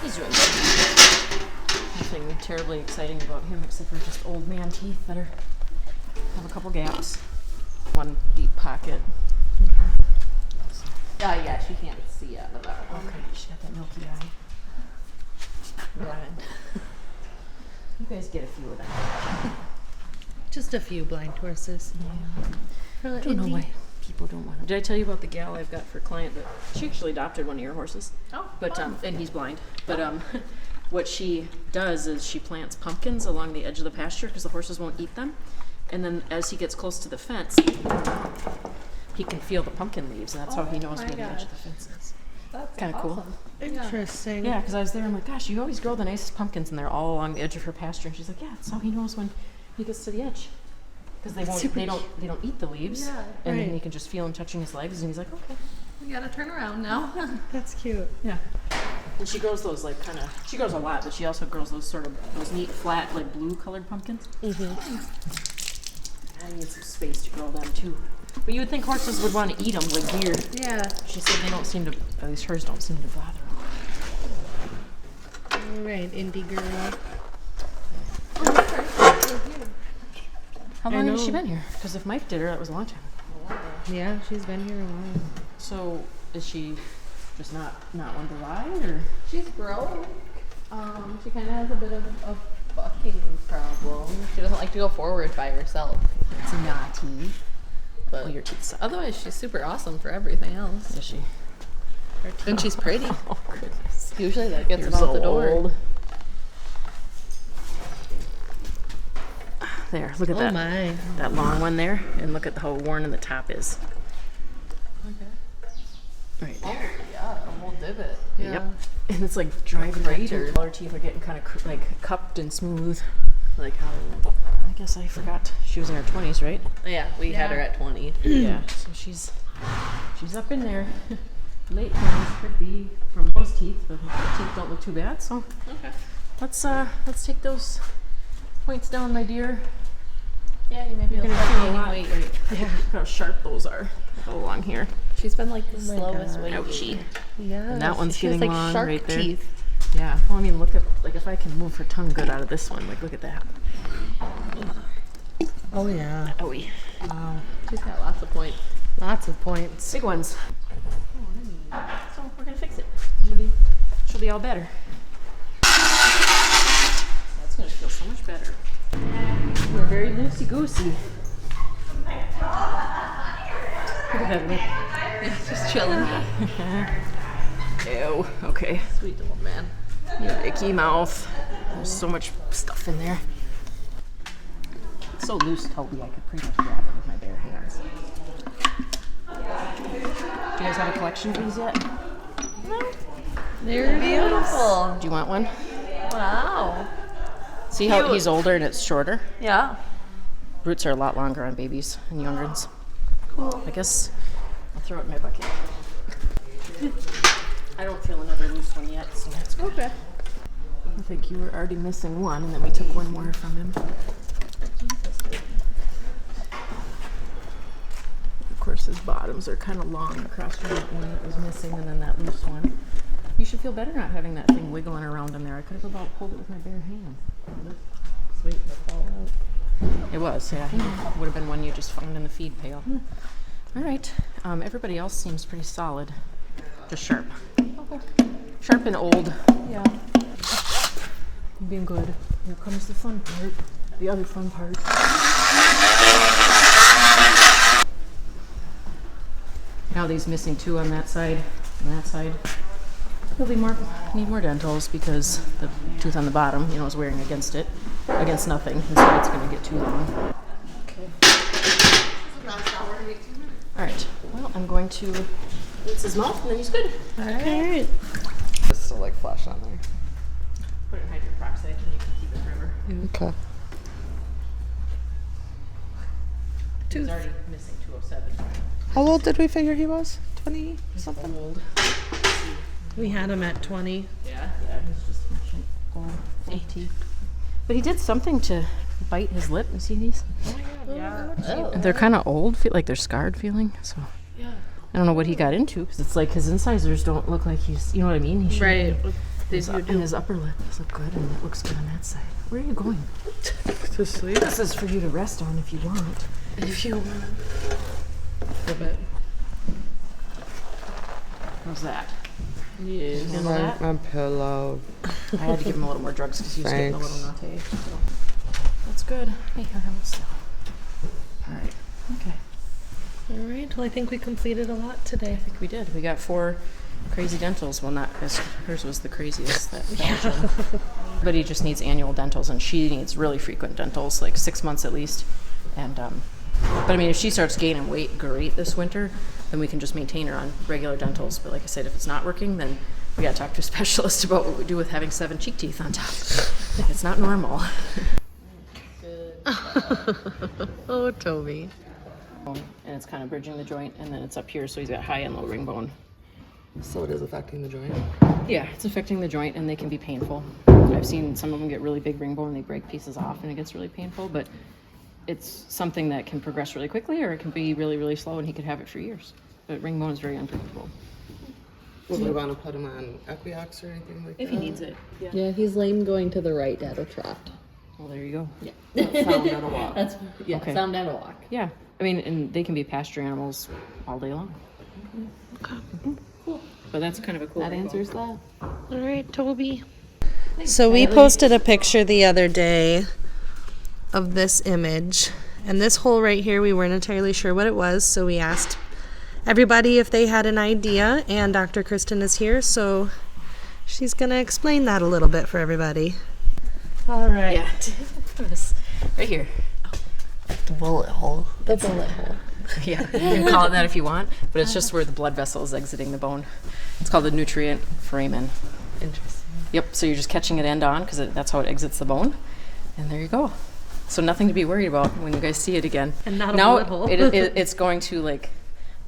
F: He's doing good. Nothing terribly exciting about him except for just old man teeth that have a couple gaps. One deep pocket.
E: Yeah, she can't see out of that one.
F: Okay, she got that milky eye.
E: Blind.
F: You guys get a few of them.
B: Just a few blind horses.
F: Yeah. I don't know why people don't want them. Did I tell you about the gal I've got for a client that she actually adopted one of your horses?
E: Oh,
F: But and he's blind. But what she does is she plants pumpkins along the edge of the pasture because the horses won't eat them. And then as he gets close to the fence, he can feel the pumpkin leaves, and that's how he knows where the edge of the fence is.
E: That's
F: kind of cool.
B: Interesting.
F: Yeah, because I was there, I'm like, gosh, you always grow the nicest pumpkins, and they're all along the edge of her pasture. And she's like, yeah, that's how he knows when he gets to the edge, because they don't eat the leaves, and then he can just feel him touching his legs, and he's like, okay.
E: We gotta turn around now.
B: That's cute.
F: Yeah. And she grows those she grows a lot, but she also grows those those neat flat like blue colored pumpkins.
B: Mm-hmm.
F: I need some space to grow them too. But you would think horses would want to eat them like deer.
B: Yeah.
F: She said they don't seem to, at least hers don't seem to bother them.
B: All right, indie girl.
F: How long has she been here? Because if Mike did her, that was a long time ago.
B: Yeah, she's been here a while.
F: So is she just not one to ride, or?
E: She's broke. She kind of has a bit of a bucking problem. She doesn't like to go forward by herself.
F: It's naughty.
E: But
F: your teeth suck.
E: otherwise, she's super awesome for everything else.
F: Is she?
E: And she's pretty.
F: Oh goodness.
E: Usually that gets
F: You're
E: them out the
F: so
E: door.
F: old. There, look at
B: Oh
F: that.
B: my.
F: That long one there, and look at how worn the top is.
E: Okay.
F: Right
E: Oh,
F: there.
E: yeah, a whole divot.
F: Yep. And it's like driving right to her teeth are getting kind of like cupped and smooth. Like how, I guess I forgot she was in her 20s, right?
E: Yeah, we had her at 20.
F: Yeah. So she's up in there. Late 20s could be from those teeth, but her teeth don't look too bad. So
E: Okay.
F: let's take those points down, my dear.
E: Yeah, you maybe
F: You're
E: will
F: gonna
E: start
F: feel a lot.
E: gaining weight.
F: Yeah. Look how sharp those are. Go along here.
E: She's been like the slowest
B: God.
E: weight.
F: Ouchie.
B: Yeah.
F: And that one's
E: She has
F: getting
E: like
F: long
E: shark
F: right there.
E: teeth.
F: Yeah. Well, I mean, look at, like, if I can move her tongue good out of this one, like, look at that.
B: Oh yeah.
F: Oh,
B: Wow.
E: She's got lots of points.
B: Lots of points.
F: big ones. So we're gonna fix it. She'll be all better. That's gonna feel so much better. We're very loosey goosey. Look at that lip.
E: Yeah, just chilling.
F: Ew. Okay.
E: Sweet little man.
F: Icky mouth. There's so much stuff in there. It's so loose, Toby, I could pretty much grab it with my bare hands. Do you guys have a collection of these yet?
E: They're beautiful.
F: Do you want one?
E: Wow.
F: See how he's older and it's shorter?
E: Yeah.
F: Roots are a lot longer on babies and young ones. Cool. I guess I'll throw it in my bucket. I don't feel another loose one yet, so that's good. Okay. I think you were already missing one, and then we took one more from him. Of course, his bottoms are kind of long across from that one that was missing, and then that loose one. You should feel better not having that thing wiggling around in there. I could have about pulled it with my bare hands. Sweet, to fall out. It was, yeah. It would have been one you just found in the feed pail. All right. Everybody else seems pretty solid. Just sharp. Okay. Sharp and old. Yeah. Being good. Here comes the fun part. The other fun part. Now these missing two on that side and that side. He'll be need more dentals because the tooth on the bottom, you know, is wearing against nothing, and so it's going to get too long. Okay. All right. Well, I'm going to rinse his mouth, and then he's good.
E: All right.
A: It's still like flash on there.
F: Put it in hydroperoxide, and you can keep it forever.
A: Okay.
F: He's already missing 207.
A: How old did we figure he was? 20 something?
F: Old.
B: We had him at 20.
F: Yeah, he's just old. 18. But he did something to bite his lip. You see these?
E: Yeah.
F: They're kind of old, feel like they're scarred feeling. So I don't know what he got into because it's like his incisors don't look like he's, you know what I mean? He
E: Right.
F: And his upper lip does look good, and it looks good on that side. Where are you going?
A: To sleep?
F: This is for you to rest on if you want.
A: If you want.
F: A bit. How's that?
A: Yeah. My pillow.
F: I had to give him a little more drugs because he was getting a
A: Thanks.
F: little naughty. So. That's good. Hey, here comes. All right. Okay.
B: All right. Well, I think we completed a lot today.
F: I think we did. We got 4 crazy dentals. Well, not because hers was the craziest. That Belgian. But he just needs annual dentals, and she needs really frequent dentals, like 6 months at least. And but I mean, if she starts gaining weight great this winter, then we can just maintain her on regular dentals. But like I said, if it's not working, then we got to talk to a specialist about what we do with having 7 cheek teeth on top. It's not normal.
E: Oh, Toby.
F: And it's kind of bridging the joint, and then it's up here, so he's got high and low ring bone.
A: So it is affecting the joint?
F: Yeah, it's affecting the joint, and they can be painful. I've seen some of them get really big ring bone, and they break pieces off, and it gets really painful, but it's something that can progress really quickly, or it can be really, really slow, and he could have it for years. But ring bone is very unpredictable.
A: Would we want to put him on Equiox or anything like that?
F: If he needs it.
E: Yeah, he's lame going to the right at a trot.
F: Well, there you go.
E: Yeah.
A: Sound on a walk.
E: That's, yeah,
F: Okay.
E: sound and a walk.
F: Yeah, I mean, and they can be pasture animals all day long. Okay. Cool. But that's kind of a cool.
E: That answers that.
B: All right, Toby. So we posted a picture the other day of this image, and this hole right here, we weren't entirely sure what it was, so we asked everybody if they had an idea, and Dr. Kristin is here, so she's going to explain that a little bit for everybody. All right.
F: Yeah. Right here.
E: The bullet hole. The bullet hole.
F: Yeah, you can call it that if you want, but it's just where the blood vessel is exiting the bone. It's called the nutrient foramen.
E: Interesting.
F: Yep, so you're just catching it end on because that's how it exits the bone. And there you go. So nothing to be worried about when you guys see it again.
B: And not a
F: now
B: bullet hole.
F: it's going to like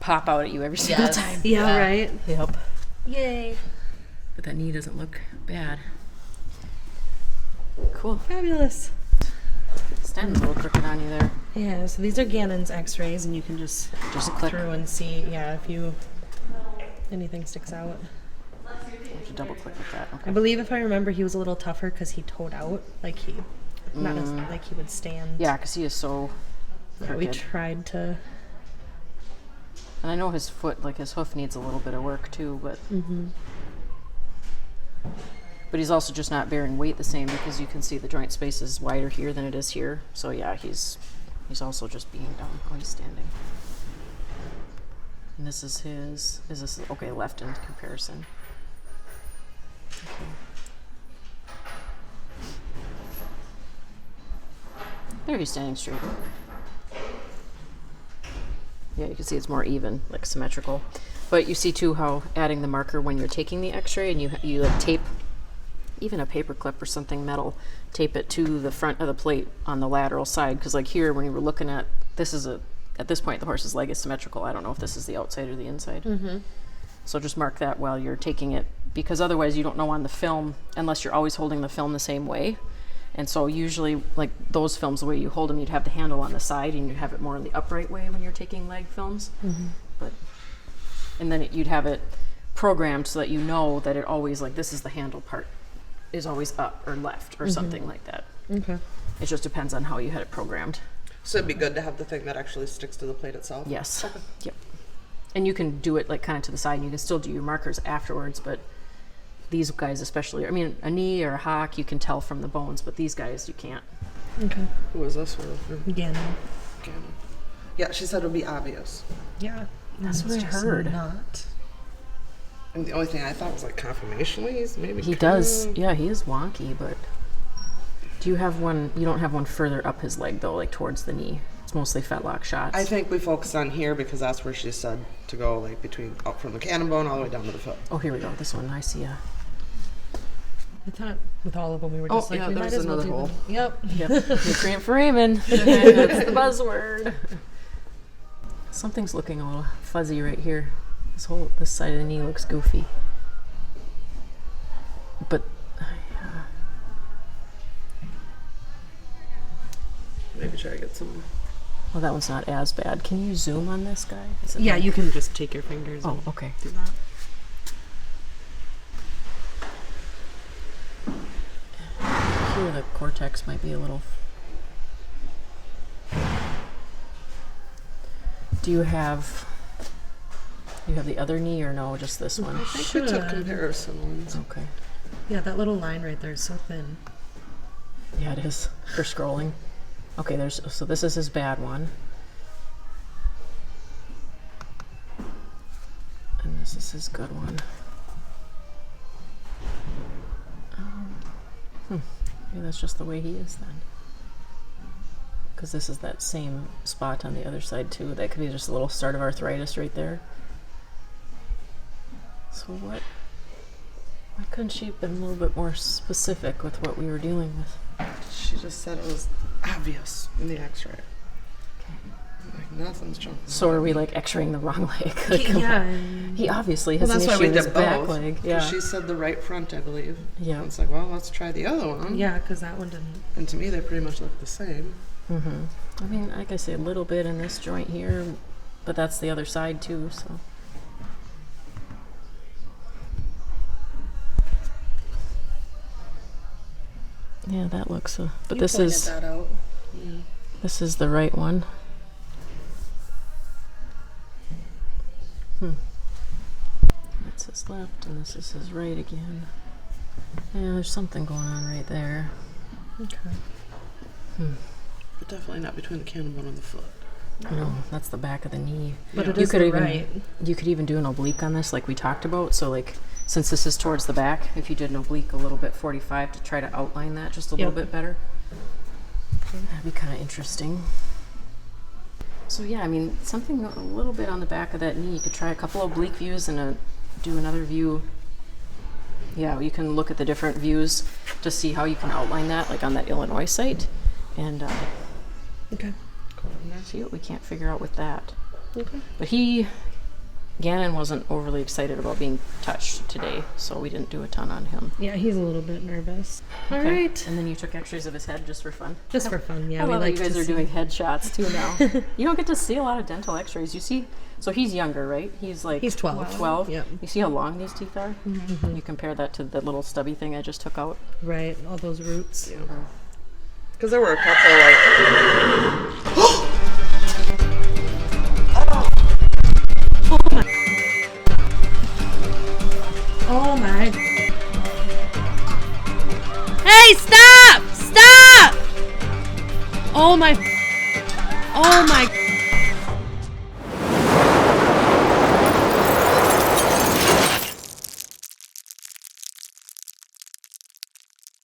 F: pop out at you every single time.
B: Yeah, right.
F: Yep.
B: Yay.
F: But that knee doesn't look bad. Cool.
B: Fabulous.
F: Sten's a little crooked on you there.
B: Yeah, so these are Gannon's x-rays, and you can just
F: click
B: through and see, yeah, if anything sticks out.
F: I have to double click with that.
B: I
F: Okay.
B: believe if I remember, he was a little tougher because he toed out, like he would stand.
F: Yeah, because he is so
B: Yeah, we
F: crooked.
B: tried to.
F: And I know his foot, like his hoof needs a little bit of work too, but but he's also just not bearing weight the same because you can see the joint space is wider here than it is here. So yeah, he's also just being down. Oh, he's standing. And this is his. Is this okay? Left in comparison. Okay. There, he's standing straight. Yeah, you can see it's more even, like symmetrical. But you see too how adding the marker when you're taking the x-ray and you like tape, even a paper clip or something metal, tape it to the front of the plate on the lateral side. Because like here, when you were looking at, at this point the horse's leg is symmetrical. I don't know if this is the outside or the inside. So just mark that while you're taking it, because otherwise you don't know on the film unless you're always holding the film the same way. And so usually, like those films, the way you hold them, you'd have the handle on the side and you'd have it more in the upright way when you're taking leg films. And then you'd have it programmed so that you know that it always, like this is the handle part, is always up or left or something like that.
B: Okay.
F: It just depends on how you had it programmed.
A: So it'd be good to have the thing that actually sticks to the plate itself?
F: Yes. Yep. And you can do it like kind of to the side and you can still do your markers afterwards, but these guys especially, I mean, a knee or a hock, you can tell from the bones, but these guys, you can't.
B: Okay.
A: Who was this one?
B: Gannon.
A: Yeah, she said it would be obvious.
B: Yeah.
F: That's what I heard.
B: Not.
A: And the only thing I thought was like conformationally, he's maybe
F: He does, yeah, he is wonky, but do you have one, you don't have one further up his leg though, like towards the knee. It's mostly fetlock shots.
A: I think we focus on here because that's where she said to go, like between up from the cannon bone all the way down to the foot.
F: Oh, here we go. This one, I see ya.
B: I thought with all of them we were just like, we might
A: there's
B: as well
A: another
B: do
A: hole.
B: them. Yep.
F: Yep. Nutrient for Raymond. That's the buzzword. Something's looking a little fuzzy right here. This side of the knee looks goofy. But
A: Maybe try to get some.
F: well, that one's not as bad. Can you zoom on this guy? Is it
B: Yeah,
F: like-
B: you can just take your fingers
F: Oh,
B: and
F: okay.
B: do that.
F: Here the cortex might be a little. Do you have the other knee or no, just this one?
A: I think we took comparison ones.
F: Okay.
B: Yeah, that little line right there is so thin.
F: Yeah, it is for scrolling. Okay, so this is his bad one. And this is his good one. Maybe that's just the way he is then. Because this is that same spot on the other side too. That could be just a little start of arthritis right there. So why couldn't she have been a little bit more specific with what we were dealing with?
A: She just said it was obvious in the x-ray. Like nothing's jumping.
F: So are we like x-raying the wrong leg? Like,
B: Yeah.
F: he obviously has
A: Well, that's
F: an
A: why
F: issue
A: we
F: with his
A: did
F: back
A: both.
F: leg.
A: 'Cause
F: Yeah.
A: she said the right front, I believe.
F: Yeah.
A: And it's like, well, let's try the other one.
B: Yeah, because that one didn't.
A: And to me, they pretty much look the same.
F: I mean, like I say, a little bit in this joint here, but that's the other side too, so. Yeah, that looks, but
B: You
F: this
B: pointed
F: is,
B: that out.
F: this is the right one. That's his left and this is his right again. Yeah, there's something going on right there.
B: Okay.
A: But definitely not between the cannon bone and the foot.
F: No, that's the back of the knee.
B: But
A: Yeah.
B: it
F: You
B: is
F: could
B: the
F: even
B: right.
F: you could even do an oblique on this, like we talked about. So, like since this is towards the back, if you did an oblique a little bit 45 to try to outline that just a little bit better, that'd be kind of interesting. So yeah, I mean something a little bit on the back of that knee. You could try a couple oblique views and do another view. Yeah, you can look at the different views to see how you can outline that, like on that Illinois site, and
B: Okay.
F: see what we can't figure out with that.
B: Okay.
F: But Gannon wasn't overly excited about being touched today, so we didn't do a ton on him.
B: Yeah, he's a little bit nervous. All
F: Okay.
B: right.
F: And then you took x-rays of his head just for fun?
B: Just for fun, yeah.
F: I
B: we
F: love that
B: like
F: you guys
B: to
F: are
B: see.
F: doing head shots too now. You don't get to see a lot of dental x-rays. You see, so he's younger, right? He's like...
B: He's 12.
F: 12?
B: Yep.
F: You see how long these teeth are? Mm-hmm. You compare that to the little stubby thing I just took out.
B: Right, all those roots.
A: Yeah. Because there were a couple like.
B: Oh my.
D: Hey, stop! Stop! Oh my. Oh my.